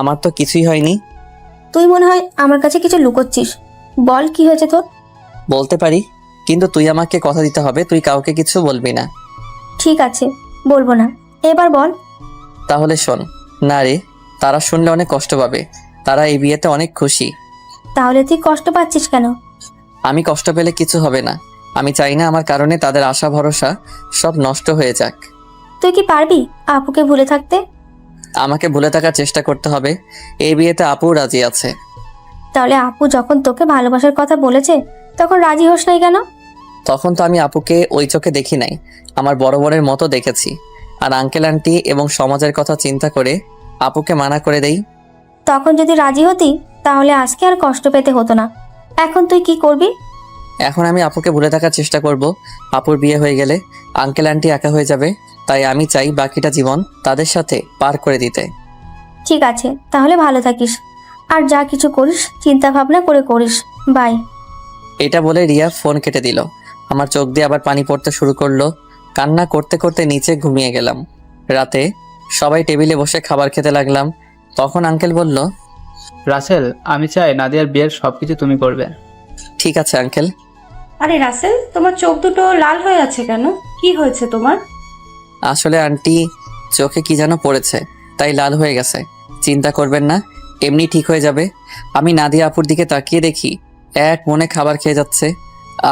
আমার তো কিছুই হয়নি। তুই মনে হয় আমার কাছে কিছু লুকোচ্ছিস। বল কি হয়েছে তোর? বলতে পারি, কিন্তু তুই আমাকে কথা দিতে হবে, তুই কাউকে কিছু বলবি না। ঠিক আছে, বলবো না। এবার বল। তাহলে শোন। না রে, তারা শুনলে অনেক কষ্ট পাবে। তারা এই বিয়েতে অনেক খুশি। তাহলে তুই কষ্ট পাচ্ছিস কেন? আমি কষ্ট পেলে কিছু হবে না। আমি চাই না আমার কারণে তাদের আশা ভরসা সব নষ্ট হয়ে যাক। তুই কি পারবি আপুকে ভুলে থাকতে? আমাকে ভুলে থাকার চেষ্টা করতে হবে। এই বিয়েতে আপুও রাজি আছে। তাহলে আপু যখন তোকে ভালোবাসার কথা বলেছে তখন রাজি হোস নাই কেন? তখন তো আমি আপুকে ওই চোখে দেখি নাই, আমার বড় বোনের মতো দেখেছি। আর আঙ্কেল আন্টি এবং সমাজের কথা চিন্তা করে আপুকে মানা করে দেই। তখন যদি রাজি হতি তাহলে আজকে আর কষ্ট পেতে হতো না। এখন তুই কি করবি? এখন আমি আপুকে ভুলে থাকার চেষ্টা করব। আপুর বিয়ে হয়ে গেলে আঙ্কেল আন্টি একা হয়ে যাবে। তাই আমি চাই বাকিটা জীবন তাদের সাথে পার করে দিতে। ঠিক আছে, তাহলে ভালো থাকিস। আর যা কিছু করিস চিন্তা ভাবনা করে করিস। বাই। এটা বলে রিয়া ফোন কেটে দিল। আমার চোখ দিয়ে আবার পানি পড়তে শুরু করলো। কান্না করতে করতে নিচে ঘুমিয়ে গেলাম। রাতে সবাই টেবিলে বসে খাবার খেতে লাগলাম। তখন আঙ্কেল বলল, রাসেল, আমি চাই নাদিয়ার বিয়ের সব কিছু তুমি করবে। ঠিক আছে আঙ্কেল। আরে রাসেল, তোমার চোখ দুটো লাল হয়ে আছে কেন? কি হয়েছে তোমার? আসলে আন্টি চোখে কি যেন পড়েছে, তাই লাল হয়ে গেছে। চিন্তা করবেন না, এমনি ঠিক হয়ে যাবে। আমি নাদিয়া আপুর দিকে তাকিয়ে দেখি এক মনে খাবার খেয়ে যাচ্ছে।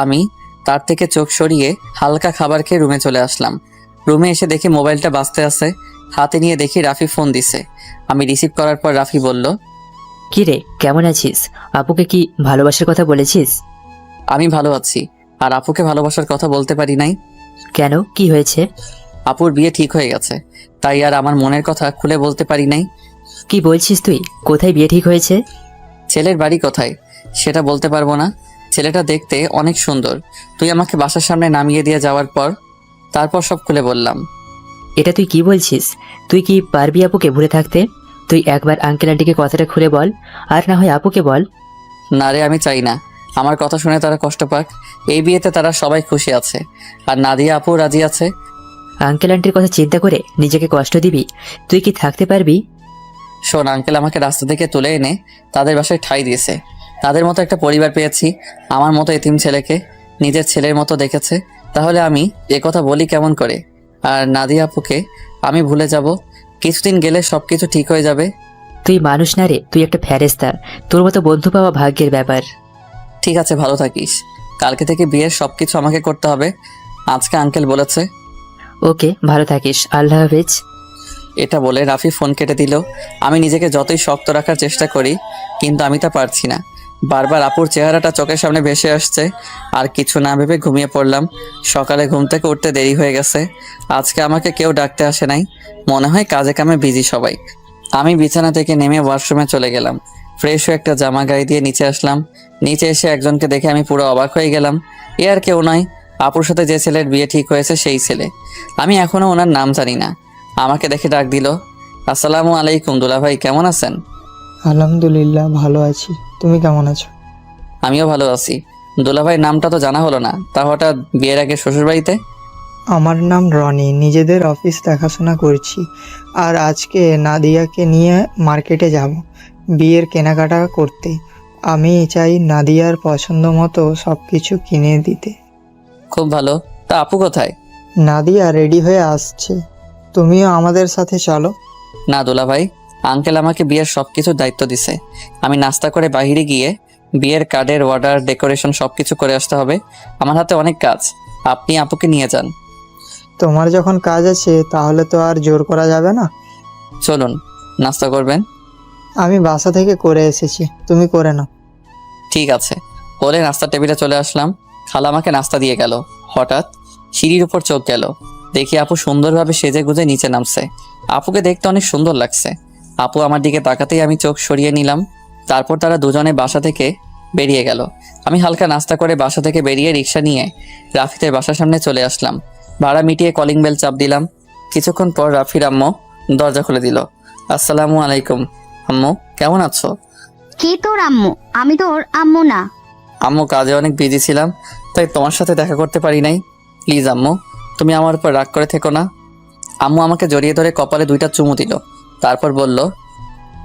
আমি তার থেকে চোখ সরিয়ে হালকা খাবার খেয়ে রুমে চলে আসলাম। রুমে এসে দেখি মোবাইলটা বাজতে আছে। হাতে নিয়ে দেখি রাফি ফোন দিছে। আমি রিসিভ করার পর রাফি বলল, কি রে, কেমন আছিস? আপুকে কি ভালোবাসার কথা বলেছিস? আমি ভালো আছি, আর আপুকে ভালোবাসার কথা বলতে পারি নাই। কেন, কি হয়েছে? আপুর বিয়ে ঠিক হয়ে গেছে, তাই আর আমার মনের কথা খুলে বলতে পারি নাই। কি বলছিস তুই? কোথায় বিয়ে ঠিক হয়েছে? ছেলের বাড়ি কোথায় সেটা বলতে পারবো না। ছেলেটা দেখতে অনেক সুন্দর। তুই আমাকে বাসার সামনে নামিয়ে দিয়ে যাওয়ার পর তারপর সব খুলে বললাম। এটা তুই কি বলছিস? তুই কি পারবি আপুকে ভুলে থাকতে? তুই একবার আঙ্কেল আন্টিকে কথাটা খুলে বল, আর না হয় আপুকে বল। না রে, আমি চাই না আমার কথা শুনে তারা কষ্ট পাক। এই বিয়েতে তারা সবাই খুশি আছে, আর নাদিয়া আপু রাজি আছে। আঙ্কেল আন্টির কথা চিন্তা করে নিজেকে কষ্ট দিবি? তুই কি থাকতে পারবি? শোন, আঙ্কেল আমাকে রাস্তা থেকে তুলে এনে তাদের বাসায় ঠাঁই দিয়েছে। তাদের মতো একটা পরিবার পেয়েছি। আমার মতো এতিম ছেলেকে নিজের ছেলের মতো দেখেছে। তাহলে আমি কথা বলি কেমন করে? আর নাদিয়া আপুকে আমি ভুলে যাব? কিছুদিন গেলে সব কিছু ঠিক হয়ে যাবে। তুই মানুষ না রে, তুই একটা ফেরেশতা। তোর মতো বন্ধু পাওয়া ভাগ্যের ব্যাপার। ঠিক আছে, ভালো থাকিস। কালকে থেকে বিয়ের সব কিছু আমাকে করতে হবে, আজকে আঙ্কেল বলেছে। ওকে, ভালো থাকিস, আল্লাহ হাফেজ। এটা বলে রাফি ফোন কেটে দিল। আমি নিজেকে যতই শক্ত রাখার চেষ্টা করি, কিন্তু আমি তা পারছি না। বারবার আপুর চেহারাটা চোখের সামনে ভেসে আসছে। আর কিছু না ভেবে ঘুমিয়ে পড়লাম। সকালে ঘুম থেকে উঠতে দেরি হয়ে গেছে। আজকে আমাকে কেউ ডাকতে আসে নাই, মনে হয় কাজে কামে বিজি সবাই। আমি বিছানা থেকে নেমে ওয়াশরুমে চলে গেলাম। ফ্রেশ হয়ে একটা জামা গায়ে দিয়ে নিচে আসলাম। নিচে এসে একজনকে দেখে আমি পুরো অবাক হয়ে গেলাম। এ আর কেউ নয়, আপুর সাথে যে ছেলের বিয়ে ঠিক হয়েছে সেই ছেলে। আমি এখনো ওনার নাম জানি না। আমাকে দেখে ডাক দিল, আসসালামু আলাইকুম দুলা ভাই, কেমন আছেন? আলহামদুলিল্লাহ, ভালো আছি। তুমি কেমন আছো? আমিও ভালো আছি। দুলা ভাই নামটা তো জানা হলো না, তা হঠাৎ বিয়ের আগে শ্বশুরবাড়িতে? আমার নাম রনি, নিজেদের অফিস দেখাশোনা করছি। আর আজকে নাদিয়াকে নিয়ে মার্কেটে যাব বিয়ের কেনাকাটা করতে। আমি চাই নাদিয়ার পছন্দ মতো সব কিছু কিনে দিতে। খুব ভালো। তা আপু কোথায়? নাদিয়া রেডি হয়ে আসছে, তুমিও আমাদের সাথে চলো। না দুলা ভাই, আঙ্কেল আমাকে বিয়ের সব কিছুর দায়িত্ব দিছে। আমি নাস্তা করে বাইরে গিয়ে বিয়ের কার্ডের অর্ডার, ডেকোরেশন সবকিছু করে আসতে হবে। আমার হাতে অনেক কাজ, আপনি আপুকে নিয়ে যান। তোমার যখন কাজ আছে তাহলে তো আর জোর করা যাবে না। চলুন, নাস্তা করবেন? আমি বাসা থেকে করে এসেছি, তুমি করে নাও। ঠিক আছে বলে নাস্তার টেবিলে চলে আসলাম। খালা আমাকে নাস্তা দিয়ে গেল। হঠাৎ সিঁড়ির উপর চোখ গেল, দেখি আপু সুন্দরভাবে সেজে গুজে নিচে নামছে। আপুকে দেখতে অনেক সুন্দর লাগছে। আপু আমার দিকে তাকাতেই আমি চোখ সরিয়ে নিলাম। তারপর তারা দুজনে বাসা থেকে বেরিয়ে গেল। আমি হালকা নাস্তা করে বাসা থেকে বেরিয়ে রিক্সা নিয়ে রাফিদের বাসার সামনে চলে আসলাম। ভাড়া মিটিয়ে কলিং বেল চাপ দিলাম। কিছুক্ষণ পর রাফির আম্মু দরজা খুলে দিল। আসসালামু আলাইকুম আম্মু, কেমন আছো? কে তোর আম্মু? আমি তোর আম্মু না। আম্মু কাজে অনেক বিজি ছিলাম, তাই তোমার সাথে দেখা করতে পারি নাই। প্লিজ আম্মু, তুমি আমার উপর রাগ করে থেকো না। আম্মু আমাকে জড়িয়ে ধরে কপালে 2টা চুমু দিল। তারপর বলল,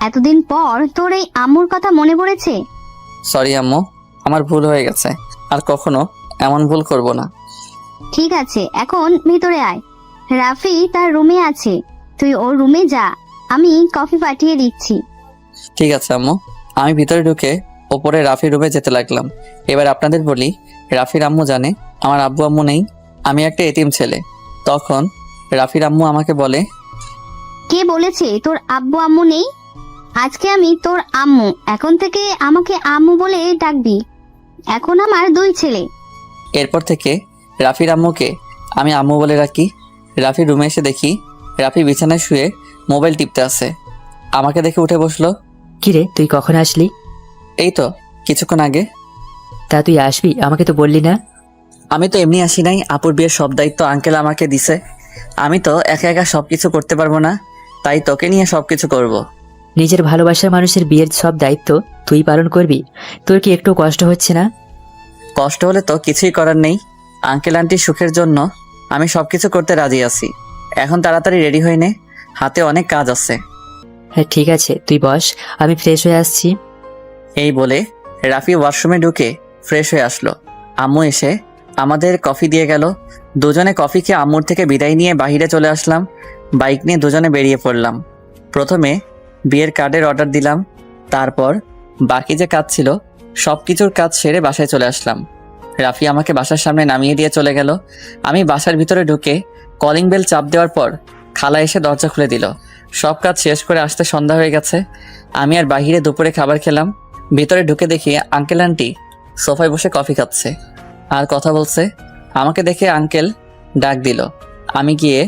এতদিন পর তোর এই আম্মুর কথা মনে পড়েছে? সরি আম্মু, আমার ভুল হয়ে গেছে। আর কখনো এমন ভুল করব না। ঠিক আছে, এখন ভিতরে আয়। রাফি তার রুমে আছে, তুই ওর রুমে যা, আমি কফি পাঠিয়ে দিচ্ছি। ঠিক আছে আম্মু। আমি ভিতরে ঢুকে ওপরে রাফির রুমে যেতে লাগলাম। এবার আপনাদের বলি, রাফির আম্মু জানে আমার আব্বু আম্মু নেই, আমি একটা এতিম ছেলে। তখন রাফির আম্মু আমাকে বলে, কে বলেছে তোর আব্বু আম্মু নেই? আজকে আমি তোর আম্মু, এখন থেকে আমাকে আম্মু বলে ডাকবি। এখন আমার 2 ছেলে। এরপর থেকে রাফির আম্মুকে আমি আম্মু বলে রাখি। রাফির রুমে এসে দেখি রাফি বিছানায় শুয়ে মোবাইল টিপতে আছে। আমাকে দেখে উঠে বসলো। কিরে, তুই কখন আসলি? এই তো কিছুক্ষণ আগে। তা তুই আসবি, আমাকে তো বললি না। আমি তো এমনি আসি নাই, আপুর বিয়ের সব দায়িত্ব আঙ্কেল আমাকে দিছে। আমি তো একা একা সব কিছু করতে পারবো না, তাই তোকে নিয়ে সব কিছু করব। নিজের ভালোবাসার মানুষের বিয়ের সব দায়িত্ব তুই পালন করবি? তোর কি একটু কষ্ট হচ্ছে না? কষ্ট হলে তো কিছুই করার নেই। আঙ্কেল আন্টির সুখের জন্য আমি সব কিছু করতে রাজি আছি। এখন তাড়াতাড়ি রেডি হয়ে নে, হাতে অনেক কাজ আছে। হ্যাঁ ঠিক আছে, তুই বস, আমি ফ্রেশ হয়ে আসছি। এই বলে রাফি ওয়াশরুমে ঢুকে ফ্রেশ হয়ে আসলো। আম্মু এসে আমাদের কফি দিয়ে গেল। দুজনে কফি খেয়ে আম্মুর থেকে বিদায় নিয়ে বাইরে চলে আসলাম। বাইক নিয়ে দুজনে বেরিয়ে পড়লাম। প্রথমে বিয়ের কার্ডের অর্ডার দিলাম, তারপর বাকি যে কাজ ছিল সব কিছুর কাজ সেরে বাসায় চলে আসলাম। রাফি আমাকে বাসার সামনে নামিয়ে দিয়ে চলে গেল। আমি বাসার ভিতরে ঢুকে কলিং বেল চাপ দেওয়ার পর খালা এসে দরজা খুলে দিল। সব কাজ শেষ করে আসতে সন্ধ্যা হয়ে গেছে। আমি আর বাহিরে দুপুরে খাবার খেলাম। ভিতরে ঢুকে দেখি আঙ্কেল আন্টি সোফায় বসে কফি খাচ্ছে আর কথা বলছে। আমাকে দেখে আঙ্কেল ডাক দিল। আমি গিয়ে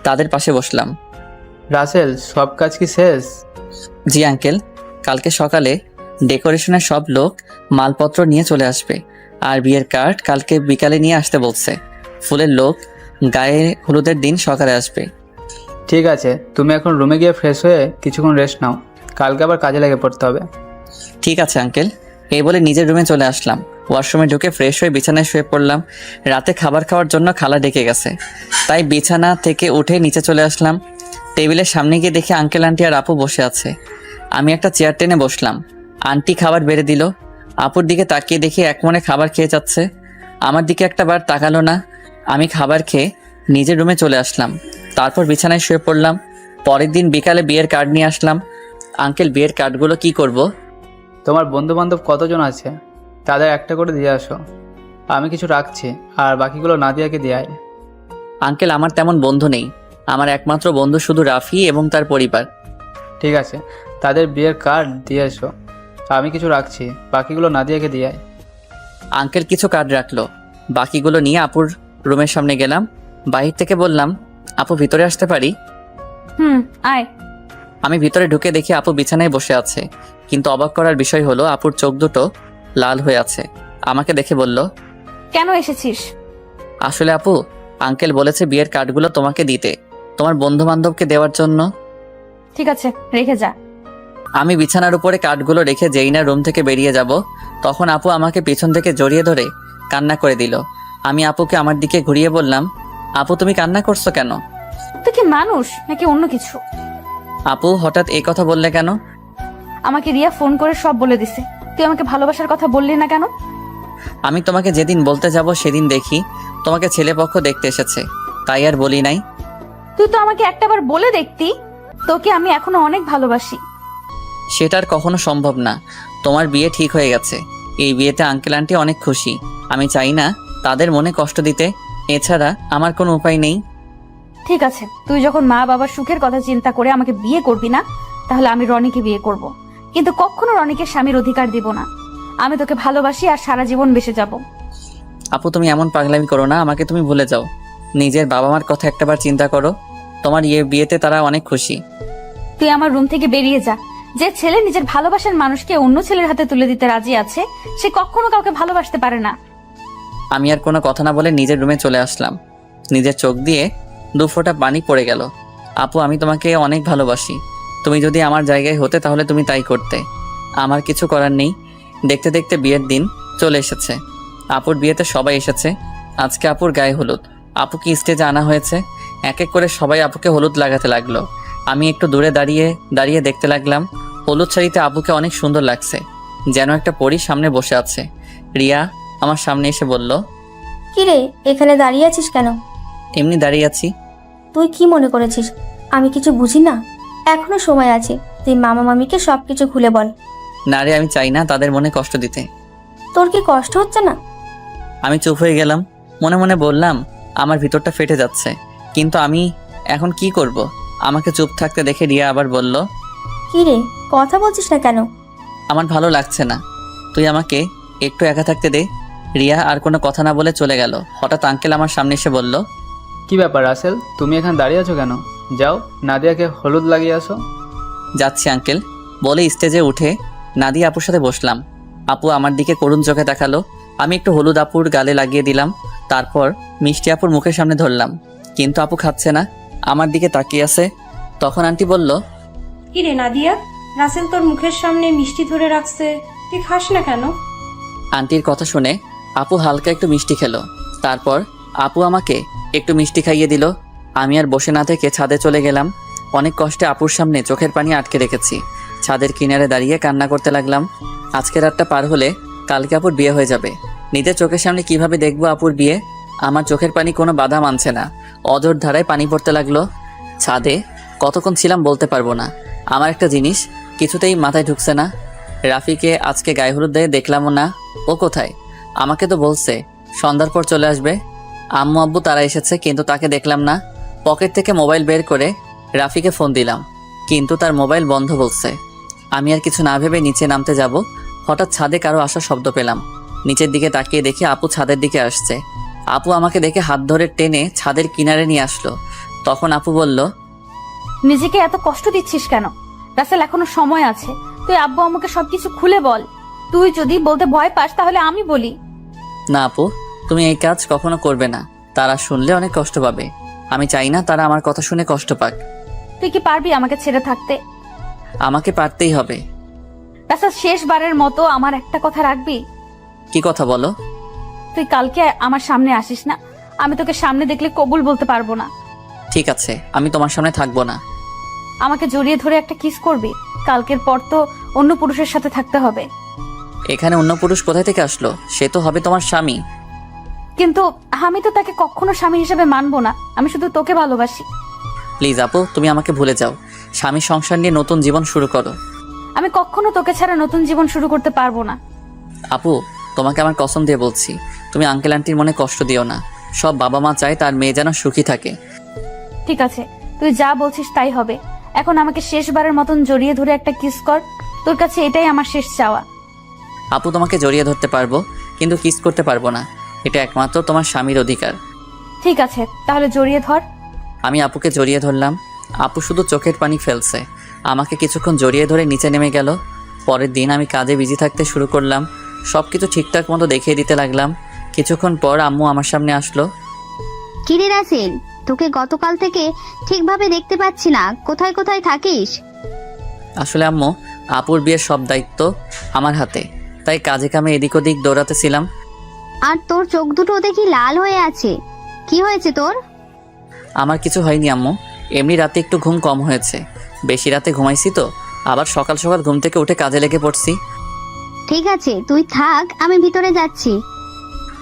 তাদের পাশে বসলাম। রাসেল, সব কাজ কি শেষ? জি আঙ্কেল, কালকে সকালে ডেকোরেশনের সব লোক মালপত্র নিয়ে চলে আসবে, আর বিয়ের কার্ড কালকে বিকালে নিয়ে আসতে বলছে। ফুলের লোক গায়ে হলুদের দিন সকালে আসবে। ঠিক আছে, তুমি এখন রুমে গিয়ে ফ্রেশ হয়ে কিছুক্ষণ রেস্ট নাও, কালকে আবার কাজে লেগে পড়তে হবে। ঠিক আছে আঙ্কেল। এই বলে নিজের রুমে চলে আসলাম। ওয়াশরুমে ঢুকে ফ্রেশ হয়ে বিছানায় শুয়ে পড়লাম। রাতে খাবার খাওয়ার জন্য খালা ডেকে গেছে, তাই বিছানা থেকে উঠে নিচে চলে আসলাম। টেবিলের সামনে গিয়ে দেখি আঙ্কেল আন্টি আর আপু বসে আছে। আমি একটা চেয়ার টেনে বসলাম। আন্টি খাবার বেড়ে দিল। আপুর দিকে তাকিয়ে দেখি এক মনে খাবার খেয়ে যাচ্ছে। আমার দিকে একটা বার তাকালো না। আমি খাবার খেয়ে নিজের রুমে চলে আসলাম। তারপর বিছানায় শুয়ে পড়লাম। পরের দিন বিকালে বিয়ের কার্ড নিয়ে আসলাম। আঙ্কেল, বিয়ের কার্ডগুলো কি করব? তোমার বন্ধু বান্ধব কতজন আছে তাদের একটা করে দিয়ে আসো, আমি কিছু রাখছি, আর বাকিগুলো নাদিয়াকে দিয়ে আয়। আঙ্কেল, আমার তেমন বন্ধু নেই। আমার একমাত্র বন্ধু শুধু রাফি এবং তার পরিবার। ঠিক আছে, তাদের বিয়ের কার্ড দিয়ে এসো, আমি কিছু রাখছি, বাকিগুলো নাদিয়াকে দিয়ে আয়। আঙ্কেল কিছু কার্ড রাখলো। বাকিগুলো নিয়ে আপুর রুমের সামনে গেলাম। বাহির থেকে বললাম, আপু ভিতরে আসতে পারি? আয়। আমি ভিতরে ঢুকে দেখি আপু বিছানায় বসে আছে, কিন্তু অবাক করার বিষয় হলো আপুর চোখ দুটো লাল হয়ে আছে। আমাকে দেখে বলল, কেন এসেছিস? আসলে আপু, আঙ্কেল বলেছে বিয়ের কার্ডগুলো তোমাকে দিতে, তোমার বন্ধু বান্ধবকে দেওয়ার জন্য। ঠিক আছে, রেখে যা। আমি বিছানার উপরে কার্ডগুলো রেখে যেই না রুম থেকে বেরিয়ে যাব, তখন আপু আমাকে পিছন থেকে জড়িয়ে ধরে কান্না করে দিল। আমি আপুকে আমার দিকে ঘুরিয়ে বললাম, আপু তুমি কান্না করছো কেন? তুই কি মানুষ নাকি অন্য কিছু? আপু হঠাৎ এই কথা বললে কেন? আমাকে রিয়া ফোন করে সব বলে দিছে। তুই আমাকে ভালোবাসার কথা বললি না কেন? আমি তোমাকে যেদিন বলতে যাব সেদিন দেখি তোমাকে ছেলেপক্ষ দেখতে এসেছে, তাই আর বলি নাই। তুই তো আমাকে একটাবার বলে দেখতি, তোকে আমি এখনো অনেক ভালোবাসি। সেটা আর কখনো সম্ভব না। তোমার বিয়ে ঠিক হয়ে গেছে। এই বিয়েতে আঙ্কেল আন্টি অনেক খুশি। আমি চাই না তাদের মনে কষ্ট দিতে, এছাড়া আমার কোনো উপায় নেই। ঠিক আছে, তুই যখন মা বাবার সুখের কথা চিন্তা করে আমাকে বিয়ে করবি না, তাহলে আমি রনিকে বিয়ে করব। কিন্তু কখনো রনিকে স্বামীর অধিকার দিব না। আমি তোকে ভালোবাসি আর সারা জীবন বেঁচে যাব। আপু তুমি এমন পাগলামি করো না, আমাকে তুমি ভুলে যাও। নিজের বাবা মার কথা একটাবার চিন্তা করো। তোমার বিয়েতে তারা অনেক খুশি। তুই আমার রুম থেকে বেরিয়ে যা। যে ছেলে নিজের ভালোবাসার মানুষকে অন্য ছেলের হাতে তুলে দিতে রাজি আছে, সে কখনো কাউকে ভালোবাসতে পারে না। আমি আর কোনো কথা না বলে নিজের রুমে চলে আসলাম। নিজের চোখ দিয়ে 2 ফোঁটা পানি পড়ে গেল। আপু আমি তোমাকে অনেক ভালোবাসি। তুমি যদি আমার জায়গায় হতে তাহলে তুমি তাই করতে। আমার কিছু করার নেই। দেখতে দেখতে বিয়ের দিন চলে এসেছে। আপুর বিয়েতে সবাই এসেছে। আজকে আপুর গায়ে হলুদ। আপুকে স্টেজে আনা হয়েছে। এক এক করে সবাই আপুকে হলুদ লাগাতে লাগলো। আমি একটু দূরে দাঁড়িয়ে দাঁড়িয়ে দেখতে লাগলাম। হলুদ শাড়িতে আপুকে অনেক সুন্দর লাগছে, যেন একটা পরী সামনে বসে আছে। রিয়া আমার সামনে এসে বলল, কি রে, এখানে দাঁড়িয়ে আছিস কেন? এমনি দাঁড়িয়ে আছি। তুই কি মনে করেছিস আমি কিছু বুঝি না? এখনো সময় আছে, তুই মামা মামিকে সবকিছু খুলে বল। না রে, আমি চাই না তাদের মনে কষ্ট দিতে। তোর কি কষ্ট হচ্ছে না? আমি চুপ হয়ে গেলাম। মনে মনে বললাম, আমার ভিতরটা ফেটে যাচ্ছে, কিন্তু আমি এখন কি করব? আমাকে চুপ থাকতে দেখে রিয়া আবার বলল, কি রে, কথা বলছিস না কেন? আমার ভালো লাগছে না, তুই আমাকে একটু একা থাকতে দে। রিয়া আর কোনো কথা না বলে চলে গেল। হঠাৎ আঙ্কেল আমার সামনে এসে বলল, কি ব্যাপার রাসেল, তুমি এখানে দাঁড়িয়ে আছো কেন? যাও নাদিয়াকে হলুদ লাগিয়ে আসো। যাচ্ছি আঙ্কেল বলে স্টেজে উঠে নাদিয়া আপুর সাথে বসলাম। আপু আমার দিকে করুণ চোখে তাকালো। আমি একটু হলুদ আপুর গালে লাগিয়ে দিলাম। তারপর মিষ্টি আপুর মুখের সামনে ধরলাম, কিন্তু আপু খাচ্ছে না, আমার দিকে তাকিয়ে আছে। তখন আন্টি বলল, কি রে নাদিয়া, রাসেল তোর মুখের সামনে মিষ্টি ধরে রাখছে, তুই খাস না কেন? আন্টির কথা শুনে আপু হালকা একটু মিষ্টি খেলো। তারপর আপু আমাকে একটু মিষ্টি খাইয়ে দিল। আমি আর বসে না থেকে ছাদে চলে গেলাম। অনেক কষ্টে আপুর সামনে চোখের পানি আটকে রেখেছি। ছাদের কিনারে দাঁড়িয়ে কান্না করতে লাগলাম। আজকে রাতটা পার হলে কালকে আপুর বিয়ে হয়ে যাবে। নিজের চোখের সামনে কিভাবে দেখবো আপুর বিয়ে? আমার চোখের পানি কোনো বাধা মানছে না, অজর ধারায় পানি পড়তে লাগলো। ছাদে কতক্ষণ ছিলাম বলতে পারবো না। আমার একটা জিনিস কিছুতেই মাথায় ঢুকছে না। রাফিকে আজকে গায়ে হলুদ দিয়ে দেখলামও না। ও কোথায়? আমাকে তো বলছে সন্ধ্যার পর চলে আসবে। আম্মু আব্বু তারা এসেছে, কিন্তু তাকে দেখলাম না। পকেট থেকে মোবাইল বের করে রাফিকে ফোন দিলাম, কিন্তু তার মোবাইল বন্ধ বলছে। আমি আর কিছু না ভেবে নিচে নামতে যাব, হঠাৎ ছাদে কারো আসার শব্দ পেলাম। নিচের দিকে তাকিয়ে দেখি আপু ছাদের দিকে আসছে। আপু আমাকে দেখে হাত ধরে টেনে ছাদের কিনারে নিয়ে আসলো। তখন আপু বলল, নিজেকে এত কষ্ট দিচ্ছিস কেন? রাসেল এখনো সময় আছে, তুই আব্বু আমাকে সবকিছু খুলে বল। তুই যদি বলতে ভয় পাস তাহলে আমি বলি। না আপু, তুমি এই কাজ কখনো করবে না। তারা শুনলে অনেক কষ্ট পাবে। আমি চাই না তারা আমার কথা শুনে কষ্ট পাক। তুই কি পারবি আমাকে ছেড়ে থাকতে? আমাকে পারতেই হবে। রাসেল, শেষবারের মতো আমার একটা কথা রাখবি? কি কথা বলো? তুই কালকে আমার সামনে আসিস না। আমি তোকে সামনে দেখলে কবুল বলতে পারবো না। ঠিক আছে, আমি তোমার সামনে থাকবো না। আমাকে জড়িয়ে ধরে একটা কিস করবি। কালকের পর তো অন্য পুরুষের সাথে থাকতে হবে। এখানে অন্য পুরুষ কোথায় থেকে আসলো? সে তো হবে তোমার স্বামী। কিন্তু আমি তো তাকে কখনো স্বামী হিসেবে মানবো না। আমি শুধু তোকে ভালোবাসি। প্লিজ আপু, তুমি আমাকে ভুলে যাও। স্বামী সংসার নিয়ে নতুন জীবন শুরু করো। আমি কখনো তোকে ছাড়া নতুন জীবন শুরু করতে পারবো না। আপু, তোমাকে আমার কসম দিয়ে বলছি, তুমি আঙ্কেল আন্টির মনে কষ্ট দিও না। সব বাবা মা চায় তার মেয়ে যেন সুখী থাকে। ঠিক আছে, তুই যা বলছিস তাই হবে। এখন আমাকে শেষবারের মতন জড়িয়ে ধরে একটা কিস কর। তোর কাছে এটাই আমার শেষ চাওয়া। আপু, তোমাকে জড়িয়ে ধরতে পারবো, কিন্তু কিস করতে পারবো না। এটা একমাত্র তোমার স্বামীর অধিকার। ঠিক আছে, তাহলে জড়িয়ে ধর। আমি আপুকে জড়িয়ে ধরলাম। আপু শুধু চোখের পানি ফেলছে। আমাকে কিছুক্ষণ জড়িয়ে ধরে নিচে নেমে গেল। পরের দিন আমি কাজে বিজি থাকতে শুরু করলাম। সব কিছু ঠিকঠাক মতো দেখিয়ে দিতে লাগলাম। কিছুক্ষণ পর আম্মু আমার সামনে আসলো। কিরে রাসেল, তোকে গতকাল থেকে ঠিকভাবে দেখতে পাচ্ছি না, কোথায় কোথায় থাকিস? আসলে আম্মু, আপুর বিয়ের সব দায়িত্ব আমার হাতে, তাই কাজে কামে এদিক ওদিক দৌড়াতেছিলাম। আর তোর চোখ দুটো দেখি লাল হয়ে আছে, কি হয়েছে তোর? আমার কিছু হয়নি আম্মু, এমনি রাতে একটু ঘুম কম হয়েছে। বেশি রাতে ঘুমাইছি তো, আবার সকাল সকাল ঘুম থেকে উঠে কাজে লেগে পড়ছি। ঠিক আছে, তুই থাক, আমি ভিতরে যাচ্ছি।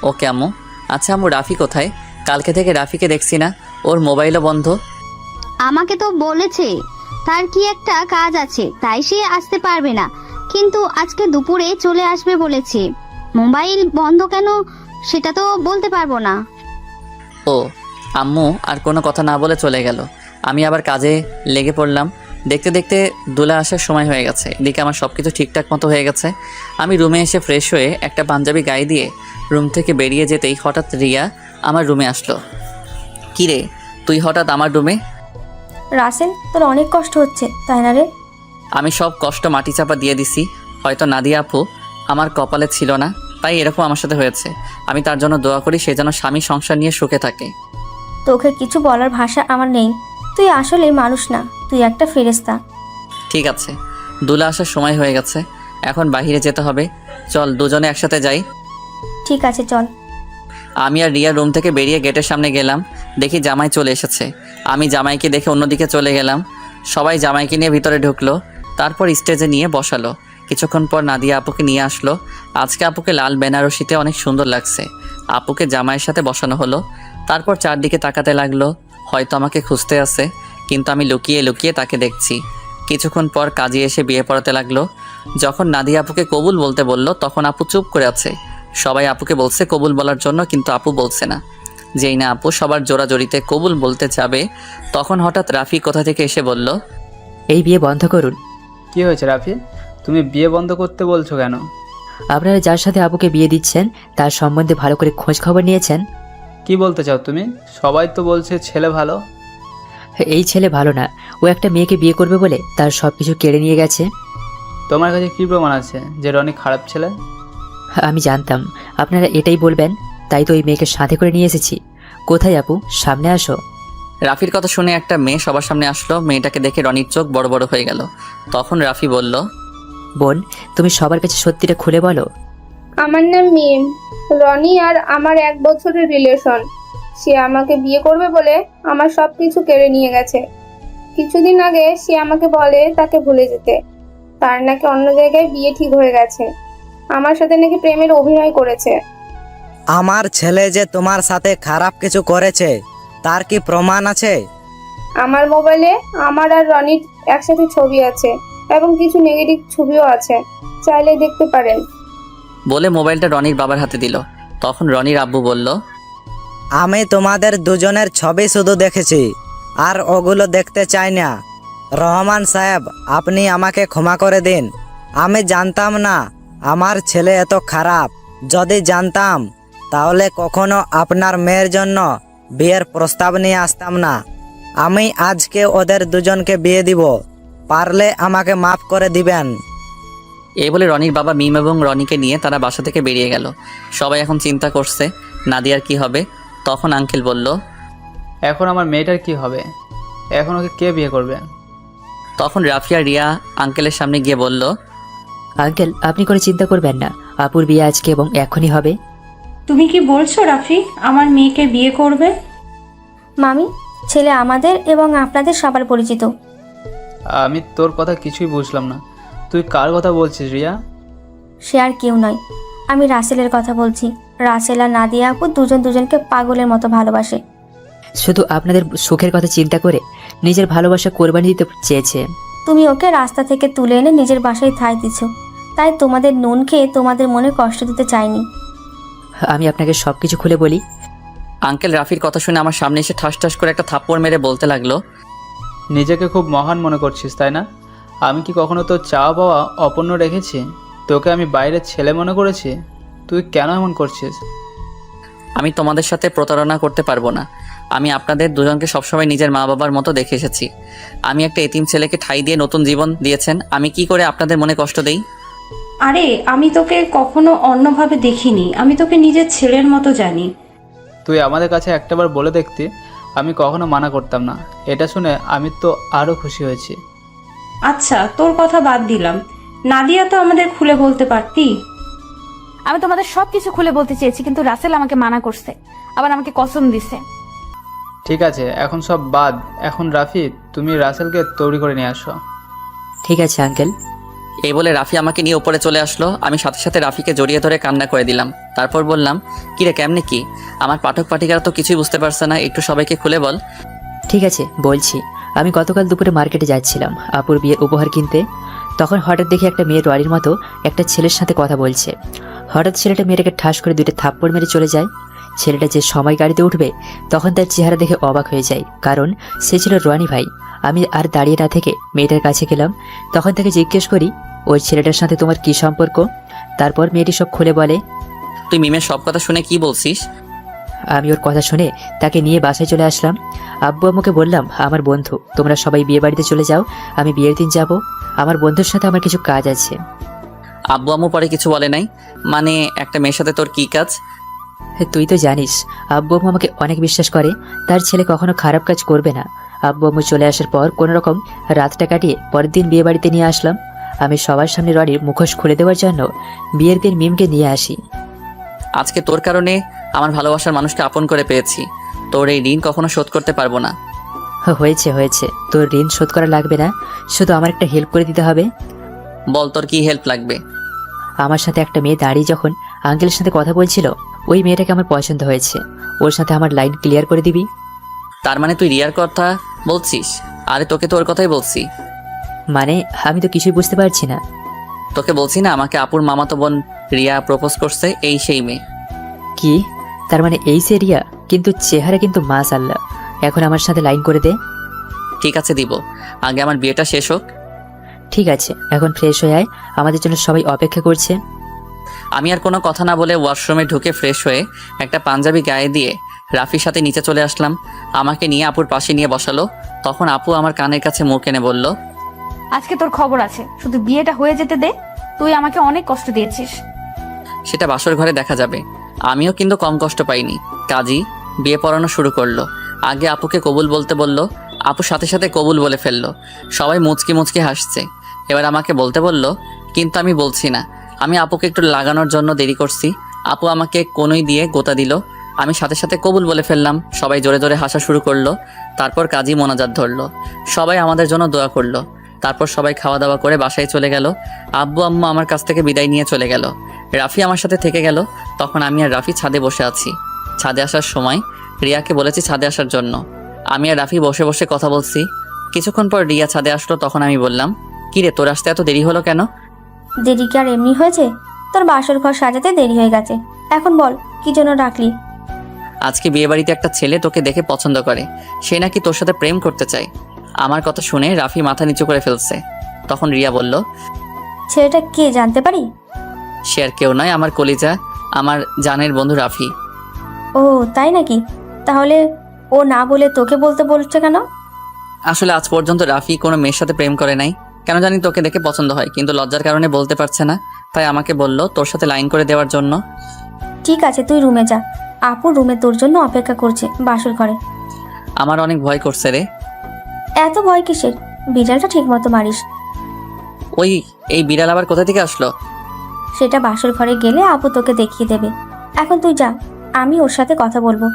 ওকে আম্মু। আচ্ছা আম্মু, রাফি কোথায়? কালকে থেকে রাফিকে দেখছি না, ওর মোবাইলও বন্ধ। আমাকে তো বলেছে তার কি একটা কাজ আছে, তাই সে আসতে পারবে না, কিন্তু আজকে দুপুরে চলে আসবে বলেছে। মোবাইল বন্ধ কেন সেটা তো বলতে পারবো না। ও, আম্মু আর কোনো কথা না বলে চলে গেল। আমি আবার কাজে লেগে পড়লাম। দেখতে দেখতে দোলা আসার সময় হয়ে গেছে। এদিকে আমার সব কিছু ঠিকঠাক মতো হয়ে গেছে। আমি রুমে এসে ফ্রেশ হয়ে একটা পাঞ্জাবি গায়ে দিয়ে রুম থেকে বেরিয়ে যেতেই হঠাৎ রিয়া আমার রুমে আসলো। কি রে, তুই হঠাৎ আমার রুমে? রাসেল, তোর অনেক কষ্ট হচ্ছে তাই না রে? আমি সব কষ্ট মাটি চাপা দিয়ে দিছি। হয়তো নাদিয়া আপু আমার কপালে ছিল না, তাই এরকম আমার সাথে হয়েছে। আমি তার জন্য দোয়া করি সে যেন স্বামী সংসার নিয়ে সুখে থাকে। তোকে কিছু বলার ভাষা আমার নেই। তুই আসলে মানুষ না, তুই একটা ফেরেশতা। ঠিক আছে, দুলা আসার সময় হয়ে গেছে, এখন বাইরে যেতে হবে। চল দুজনে একসাথে যাই। ঠিক আছে, চল। আমি আর রিয়া রুম থেকে বেরিয়ে গেটের সামনে গেলাম, দেখি জামাই চলে এসেছে। আমি জামাইকে দেখে অন্যদিকে চলে গেলাম। সবাই জামাইকে নিয়ে ভিতরে ঢুকলো, তারপর স্টেজে নিয়ে বসালো। কিছুক্ষণ পর নাদিয়া আপুকে নিয়ে আসলো। আজকে আপুকে লাল বেনারসিতে অনেক সুন্দর লাগছে। আপুকে জামাইয়ের সাথে বসানো হলো। তারপর চারদিকে তাকাতে লাগলো, হয়তো আমাকে খুঁজতে আসে, কিন্তু আমি লুকিয়ে লুকিয়ে তাকে দেখছি। কিছুক্ষণ পর কাজী এসে বিয়ে পড়াতে লাগলো। যখন নাদিয়া আপুকে কবুল বলতে বলল, তখন আপু চুপ করে আছে। সবাই আপুকে বলছে কবুল বলার জন্য, কিন্তু আপু বলছে না। যেই না আপু সবার জোড়াজড়িতে কবুল বলতে যাবে, তখন হঠাৎ রাফি কোথা থেকে এসে বলল, এই বিয়ে বন্ধ করুন। কি হয়েছে রাফি, তুমি বিয়ে বন্ধ করতে বলছো কেন? আপনারা যার সাথে আপুকে বিয়ে দিচ্ছেন তার সম্বন্ধে ভালো করে খোঁজ খবর নিয়েছেন? কি বলতে চাও তুমি? সবাই তো বলছে ছেলে ভালো। এই ছেলে ভালো না, ও একটা মেয়েকে বিয়ে করবে বলে তার সব কিছু কেড়ে নিয়ে গেছে। তোমার কাছে কি প্রমাণ আছে যে রনি খারাপ ছেলে? আমি জানতাম আপনারা এটাই বলবেন, তাই তো ওই মেয়েকে সাথে করে নিয়ে এসেছি। কোথায় আপু, সামনে আসো। রাফির কথা শুনে একটা মেয়ে সবার সামনে আসলো। মেয়েটাকে দেখে রনির চোখ বড় বড় হয়ে গেল। তখন রাফি বলল, বোন, তুমি সবার কাছে সত্যিটা খুলে বলো। আমার নাম মিম। রনি আর আমার 1 বছরের রিলেশন। সে আমাকে বিয়ে করবে বলে আমার সব কিছু কেড়ে নিয়ে গেছে। কিছুদিন আগে সে আমাকে বলে তাকে ভুলে যেতে। তার নাকি অন্য জায়গায় বিয়ে ঠিক হয়ে গেছে। আমার সাথে নাকি প্রেমের অভিনয় করেছে। আমার ছেলে যে তোমার সাথে খারাপ কিছু করেছে তার কি প্রমাণ আছে? আমার মোবাইলে আমার আর রনির একসাথে ছবি আছে এবং কিছু নেগেটিভ ছবিও আছে, চাইলে দেখতে পারেন। বলে মোবাইলটা রনির বাবার হাতে দিল। তখন রনির আব্বু বলল, আমি তোমাদের দুজনের ছবি শুধু দেখেছি, আর ওগুলো দেখতে চাই না। রহমান সাহেব, আপনি আমাকে ক্ষমা করে দিন। আমি জানতাম না আমার ছেলে এত খারাপ। যদি জানতাম তাহলে কখনো আপনার মেয়ের জন্য বিয়ের প্রস্তাব নিয়ে আসতাম না। আমি আজকে ওদের দুজনকে বিয়ে দিব, পারলে আমাকে মাফ করে দিবেন। এই বলে রনির বাবা মিম এবং রনিকে নিয়ে তারা বাসা থেকে বেরিয়ে গেল। সবাই এখন চিন্তা করছে নাদিয়ার কি হবে। তখন আঙ্কেল বলল, এখন আমার মেয়েটার কি হবে? এখন ওকে কে বিয়ে করবে? তখন রাফিয়া রিয়া আঙ্কেলের সামনে গিয়ে বলল, আঙ্কেল আপনি কোনো চিন্তা করবেন না, আপুর বিয়ে আজকে এবং এখনই হবে। তুমি কি বলছো রাফি আমার মেয়েকে বিয়ে করবে? মামি, ছেলে আমাদের এবং আপনাদের সবার পরিচিত। আমি তোর কথা কিছুই বুঝলাম না। তুই কার কথা বলছিস রিয়া? সে আর কেউ নয়, আমি রাসেলের কথা বলছি। রাসেল আর নাদিয়া আপু দুজন দুজনকে পাগলের মতো ভালোবাসে। শুধু আপনাদের সুখের কথা চিন্তা করে নিজের ভালোবাসা কোরবানি দিতে চেয়েছে। তুমি ওকে রাস্তা থেকে তুলে এনে নিজের বাসায় ঠাঁই দিছো, তাই তোমাদের নুন খেয়ে তোমাদের মনে কষ্ট দিতে চাইনি। আমি আপনাকে সবকিছু খুলে বলি। আঙ্কেল রাফির কথা শুনে আমার সামনে এসে ঠাস ঠাস করে একটা থাপ্পড় মেরে বলতে লাগলো, নিজেকে খুব মহান মনে করছিস তাই না? আমি কি কখনো তোর চাওয়া পাওয়া অপূর্ণ রেখেছি? তোকে আমি বাইরের ছেলে মনে করেছি? তুই কেন এমন করছিস? আমি তোমাদের সাথে প্রতারণা করতে পারবো না। আমি আপনাদের দুজনকে সবসময় নিজের মা বাবার মতো দেখে এসেছি। আমি একটা এতিম ছেলেকে ঠাঁই দিয়ে নতুন জীবন দিয়েছেন, আমি কি করে আপনাদের মনে কষ্ট দেই? আরে আমি তোকে কখনো অন্যভাবে দেখিনি, আমি তোকে নিজের ছেলের মতো জানি। তুই আমাদের কাছে একটাবার বলে দেখতি, আমি কখনো মানা করতাম না। এটা শুনে আমি তো আরও খুশি হয়েছি। আচ্ছা তোর কথা বাদ দিলাম, নাদিয়া তো আমাদের খুলে বলতে পারতি। আমি তোমাদের সবকিছু খুলে বলতে চেয়েছি, কিন্তু রাসেল আমাকে মানা করছে, আবার আমাকে কসম দিছে। ঠিক আছে, এখন সব বাদ। এখন রাফি, তুমি রাসেলকে তৈরি করে নিয়ে আসো। ঠিক আছে আঙ্কেল। এই বলে রাফি আমাকে নিয়ে উপরে চলে আসলো। আমি সাথে সাথে রাফিকে জড়িয়ে ধরে কান্না করে দিলাম। তারপর বললাম, কিরে কেমনে কি? আমার পাঠক পাঠিকারা তো কিছুই বুঝতে পারছে না, একটু সবাইকে খুলে বল। ঠিক আছে বলছি। আমি গতকাল দুপুরে মার্কেটে যাচ্ছিলাম আপুর বিয়ের উপহার কিনতে। তখন হঠাৎ দেখি একটা মেয়ে রনির মতো একটা ছেলের সাথে কথা বলছে। হঠাৎ ছেলেটা মেয়েটাকে ঠাস করে দুইটা থাপ্পড় মেরে চলে যায়। ছেলেটা যে সময় গাড়িতে উঠবে তখন তার চেহারা দেখে অবাক হয়ে যায়, কারণ সে ছিল রনি ভাই। আমি আর দাঁড়িয়ে না থেকে মেয়েটার কাছে গেলাম। তখন তাকে জিজ্ঞেস করি, ওই ছেলেটার সাথে তোমার কি সম্পর্ক? তারপর মেয়েটি সব খুলে বলে। তুই মিমের সব কথা শুনে কি বলছিস? আমি ওর কথা শুনে তাকে নিয়ে বাসায় চলে আসলাম। আব্বু আম্মুকে বললাম, আমার বন্ধু তোমরা সবাই বিয়ে বাড়িতে চলে যাও, আমি বিয়ের দিন যাব। আমার বন্ধুর সাথে আমার কিছু কাজ আছে। আব্বু আম্মু পরে কিছু বলে নাই? মানে একটা মেয়ের সাথে তোর কি কাজ? তুই তো জানিস আব্বু আম্মু আমাকে অনেক বিশ্বাস করে, তার ছেলে কখনো খারাপ কাজ করবে না। আব্বু আম্মু চলে আসার পর কোনো রকম রাতটা কাটিয়ে পরের দিন বিয়ে বাড়িতে নিয়ে আসলাম। আমি সবার সামনে রনির মুখোশ খুলে দেওয়ার জন্য বিয়ের দিন মিমকে নিয়ে আসি। আজকে তোর কারণে আমার ভালোবাসার মানুষকে আপন করে পেয়েছি। তোর এই ঋণ কখনো শোধ করতে পারবো না। হয়েছে হয়েছে, তোর ঋণ শোধ করা লাগবে না, শুধু আমার একটা হেল্প করে দিতে হবে। বল তোর কি হেল্প লাগবে? আমার সাথে একটা মেয়ে দাঁড়িয়ে যখন আঙ্কেলের সাথে কথা বলছিল, ওই মেয়েটাকে আমার পছন্দ হয়েছে। ওর সাথে আমার লাইন ক্লিয়ার করে দিবি। তার মানে তুই রিয়ার কথা বলছিস? আরে তোকে তোর কথাই বলছি। মানে আমি তো কিছুই বুঝতে পারছি না। তোকে বলছি না আমাকে আপুর মামাতো বোন রিয়া প্রপোজ করছে, এই সেই মেয়ে। কি? তার মানে এই সে রিয়া? কিন্তু চেহারা কিন্তু মাশাআল্লাহ। এখন আমার সাথে লাইন করে দে। ঠিক আছে দিব, আগে আমার বিয়েটা শেষ হোক। ঠিক আছে, এখন ফ্রেশ হয়ে আয়, আমাদের জন্য সবাই অপেক্ষা করছে। আমি আর কোনো কথা না বলে ওয়াশরুমে ঢুকে ফ্রেশ হয়ে একটা পাঞ্জাবি গায়ে দিয়ে রাফির সাথে নিচে চলে আসলাম। আমাকে নিয়ে আপুর পাশে নিয়ে বসালো। তখন আপু আমার কানের কাছে মুখ এনে বলল, আজকে তোর খবর আছে, শুধু বিয়েটা হয়ে যেতে দে। তুই আমাকে অনেক কষ্ট দিয়েছিস। সেটা বাসর ঘরে দেখা যাবে। আমিও কিন্তু কম কষ্ট পাইনি। কাজী বিয়ে পড়ানো শুরু করলো। আগে আপুকে কবুল বলতে বলল, আপু সাথে সাথে কবুল বলে ফেললো। সবাই মুচকি মুচকি হাসছে। এবার আমাকে বলতে বলল, কিন্তু আমি বলছি না। আমি আপুকে একটু লাগানোর জন্য দেরি করছি। আপু আমাকে কোনোই দিয়ে গোতা দিল। আমি সাথে সাথে কবুল বলে ফেললাম। সবাই জোরে জোরে হাসা শুরু করলো। তারপর কাজী মোনাজাত ধরলো। সবাই আমাদের জন্য দোয়া করলো। তারপর সবাই খাওয়া দাওয়া করে বাসায় চলে গেল। আব্বু আম্মু আমার কাছ থেকে বিদায় নিয়ে চলে গেল। রাফি আমার সাথে থেকে গেল। তখন আমি আর রাফি ছাদে বসে আছি। ছাদে আসার সময় রিয়াকে বলেছি ছাদে আসার জন্য। আমি আর রাফি বসে বসে কথা বলছি। কিছুক্ষণ পর রিয়া ছাদে আসলো। তখন আমি বললাম, কিরে তোর আসতে এত দেরি হলো কেন? দেরি কি আর এমনি হয়েছে? তোর বাসর ঘর সাজাতে দেরি হয়ে গেছে। এখন বল কি জন্য ডাকলি? আজকে বিয়েবাড়িতে একটা ছেলে তোকে দেখে পছন্দ করে, সে নাকি তোর সাথে প্রেম করতে চায়। আমার কথা শুনে রাফি মাথা নিচু করে ফেলছে। তখন রিয়া বলল, ছেলেটা কে জানতে পারি? সে আর কেউ নয়, আমার কলিজা, আমার জানের বন্ধু রাফি। ও তাই নাকি? তাহলে ও না বলে তোকে বলতে বলছে কেন? আসলে আজ পর্যন্ত রাফি কোনো মেয়ের সাথে প্রেম করে নাই। কেন জানি তোকে দেখে পছন্দ হয়, কিন্তু লজ্জার কারণে বলতে পারছে না। তাই আমাকে বলল তোর সাথে লাইন করে দেওয়ার জন্য। ঠিক আছে, তুই রুমে যা। আপু রুমে তোর জন্য অপেক্ষা করছে বাসর ঘরে। আমার অনেক ভয় করছে রে। এত ভয় কিসের? বিড়ালটা ঠিক মতো মারিস। এই বিড়াল আবার কোথা থেকে আসলো? সেটা বাসর ঘরে গেলে আপু তোকে দেখিয়ে দেবে। এখন তুই যা, আমি ওর সাথে কথা বলবো।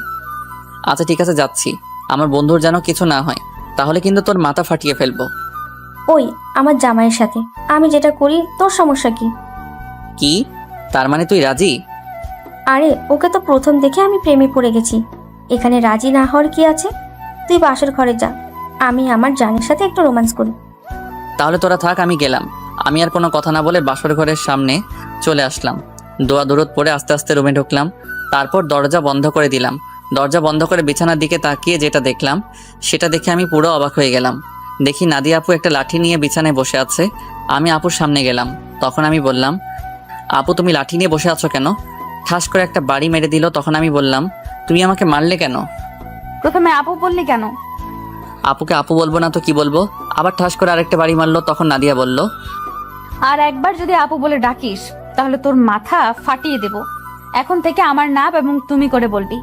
আচ্ছা ঠিক আছে, যাচ্ছি। আমার বন্ধুর যেন কিছু না হয়, তাহলে কিন্তু তোর মাথা ফাটিয়ে ফেলবো। ওই আমার জামাইয়ের সাথে আমি যেটা করি তোর সমস্যা কি? কি? তার মানে তুই রাজি? আরে ওকে তো প্রথম দেখে আমি প্রেমে পড়ে গেছি, এখানে রাজি না হওয়ার কি আছে? তুই বাসর ঘরে যা, আমি আমার জানের সাথে একটু রোম্যান্স করি। তাহলে তোরা থাক, আমি গেলাম। আমি আর কোনো কথা না বলে বাসর ঘরের সামনে চলে আসলাম। দোয়া দূরত পরে আস্তে আস্তে রুমে ঢুকলাম। তারপর দরজা বন্ধ করে দিলাম। দরজা বন্ধ করে বিছানার দিকে তাকিয়ে যেটা দেখলাম, সেটা দেখে আমি পুরো অবাক হয়ে গেলাম। দেখি নাদিয়া আপু একটা লাঠি নিয়ে বিছানায় বসে আছে। আমি আপুর সামনে গেলাম। তখন আমি বললাম, আপু তুমি লাঠি নিয়ে বসে আছো কেন? ঠাস করে একটা বাড়ি মেরে দিল। তখন আমি বললাম, তুমি আমাকে মারলে কেন? প্রথমে আপু বললি কেন? আপুকে আপু বলবো না তো কি বলবো? আবার ঠাস করে আরেকটা বাড়ি মারলো। তখন নাদিয়া বলল, আর একবার যদি আপু বলে ডাকিস তাহলে তোর মাথা ফাটিয়ে দেব। এখন থেকে আমার নাম এবং তুমি করে বলবি।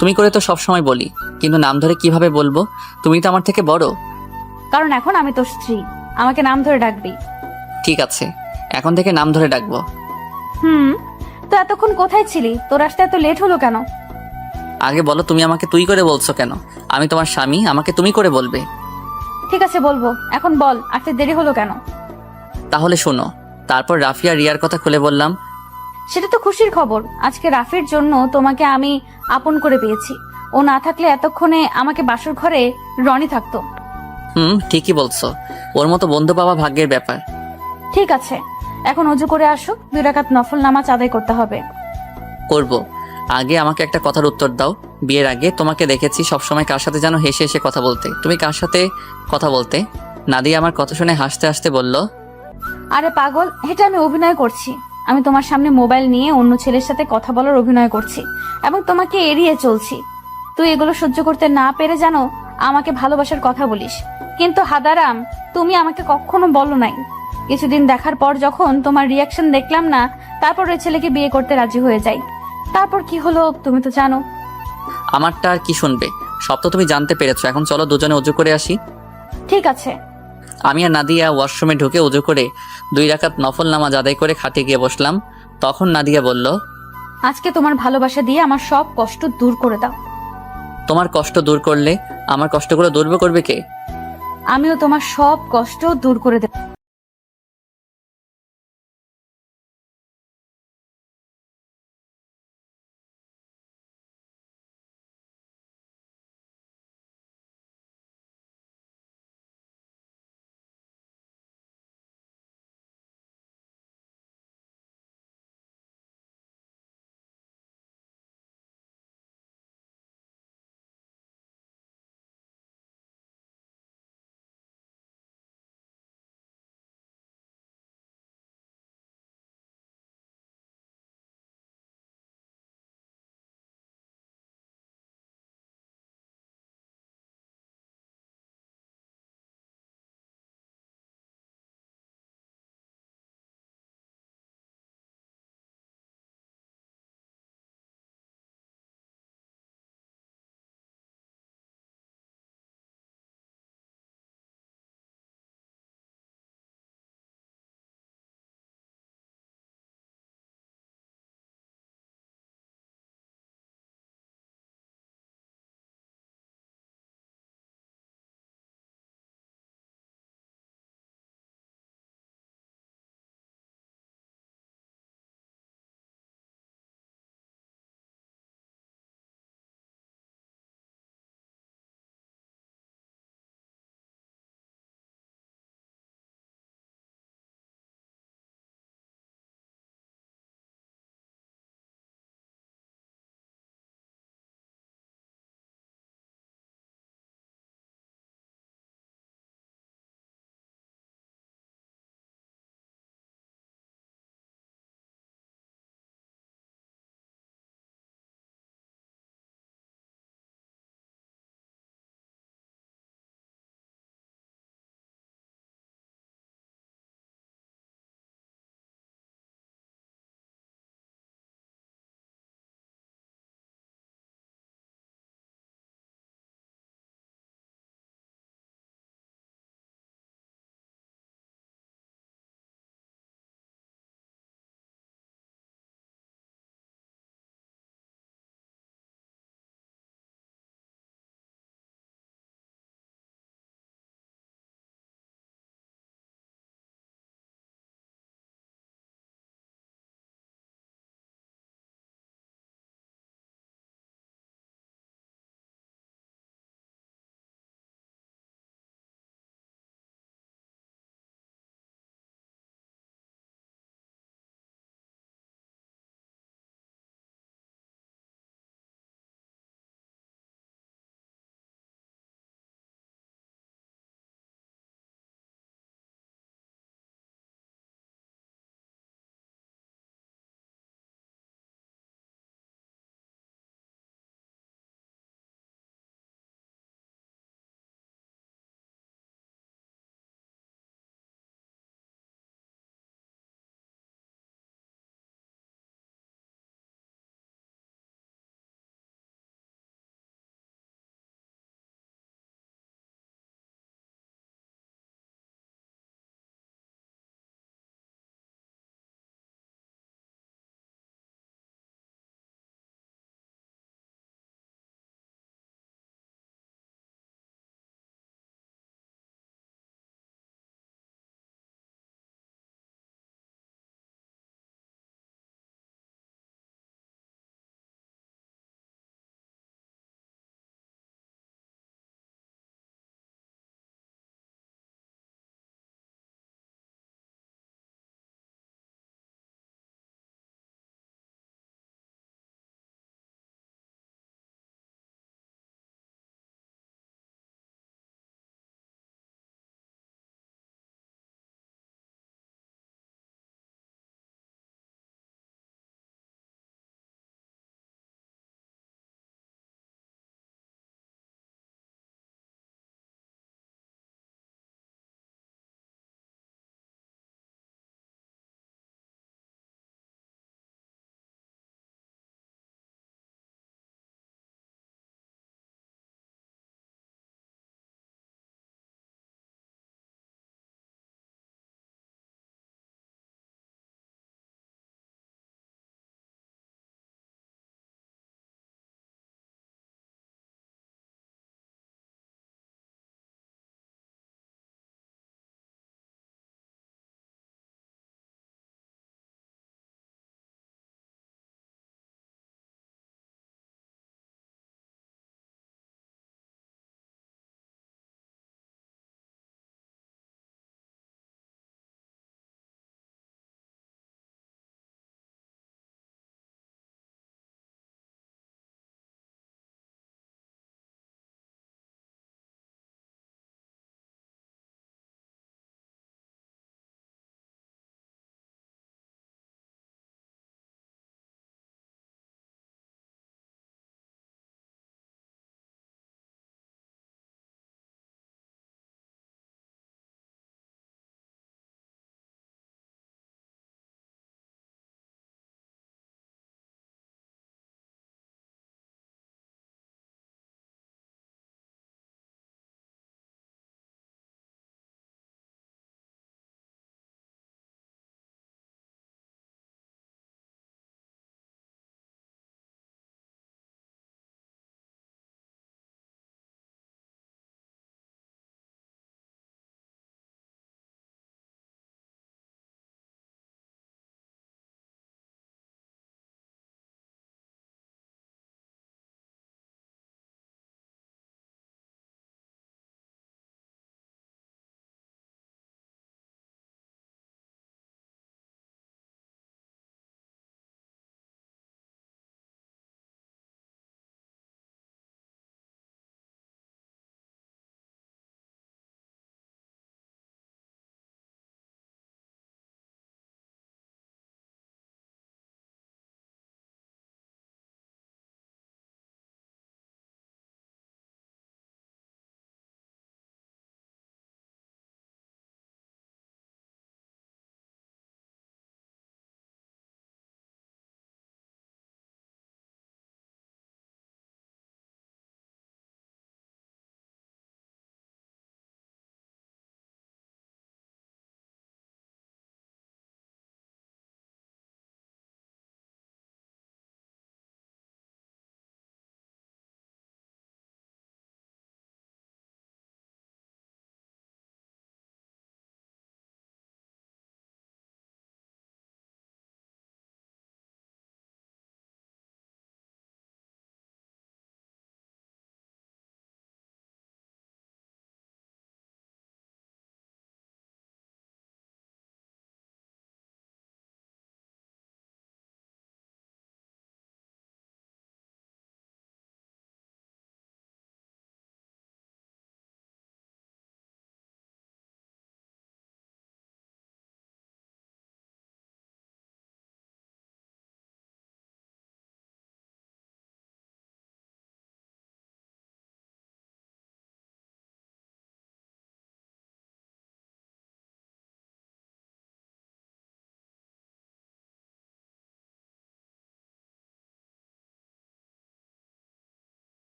তুমি করে তো সবসময় বলি, কিন্তু নাম ধরে কিভাবে বলবো? তুমি তো আমার থেকে বড়। কারণ এখন আমি তোর স্ত্রী, আমাকে নাম ধরে ডাকবি। ঠিক আছে, এখন থেকে নাম ধরে ডাকবো। তো এতক্ষণ কোথায় ছিলি? তোর আসতে এত লেট হলো কেন? আগে বলো, তুমি আমাকে তুই করে বলছো কেন? আমি তোমার স্বামী, আমাকে তুমি করে বলবে। ঠিক আছে বলবো, এখন বল আসতে দেরি হলো কেন? তাহলে শোনো। তারপর রাফিয়া রিয়ার কথা খুলে বললাম। সেটা তো খুশির খবর। আজকে রাফির জন্য তোমাকে আমি আপন করে পেয়েছি। ও না থাকলে এতক্ষণে আমাকে বাসর ঘরে রনি থাকতো। ঠিকই বলছো। ওর মতো বন্ধু পাওয়া ভাগ্যের ব্যাপার। ঠিক আছে, এখন অজু করে আসো, 2 রাকাত নফল নামাজ আদায় করতে হবে। করব। আগে আমাকে একটা কথার উত্তর দাও। বিয়ের আগে তোমাকে দেখেছি সবসময় কার সাথে যেন হেসে হেসে কথা বলতে। তুমি কার সাথে কথা বলতে? নাদিয়া আমার কথা শুনে হাসতে হাসতে বলল, আরে পাগল, এটা আমি অভিনয় করছি। আমি তোমার সামনে মোবাইল নিয়ে অন্য ছেলের সাথে কথা বলার অভিনয় করছি এবং তোমাকে এড়িয়ে চলছি। তুই এগুলো সহ্য করতে না পেরে জানো আমাকে ভালোবাসার কথা বলিস, কিন্তু হাদারাম তুমি আমাকে কখনো বলো নাই। কিছুদিন দেখার পর যখন তোমার রিয়াকশন দেখলাম না, তারপর ওই ছেলেকে বিয়ে করতে রাজি হয়ে যাই। তারপর কি হলো তুমি তো জানো। আমারটা আর কি শুনবে? সব তো তুমি জানতে পেরেছো। এখন চলো দুজনে উজু করে আসি। ঠিক আছে। আমি আর নাদিয়া ওয়াশরুমে ঢুকে উজু করে 2 রাকাত নফল নামাজ আদায় করে খাটে গিয়ে বসলাম। তখন নাদিয়া বলল, আজকে তোমার ভালোবাসা দিয়ে আমার সব কষ্ট দূর করে দাও। তোমার কষ্ট দূর করলে আমার কষ্টগুলো দূর করবে কে? আমিও তোমার সব কষ্ট দূর করে দেব।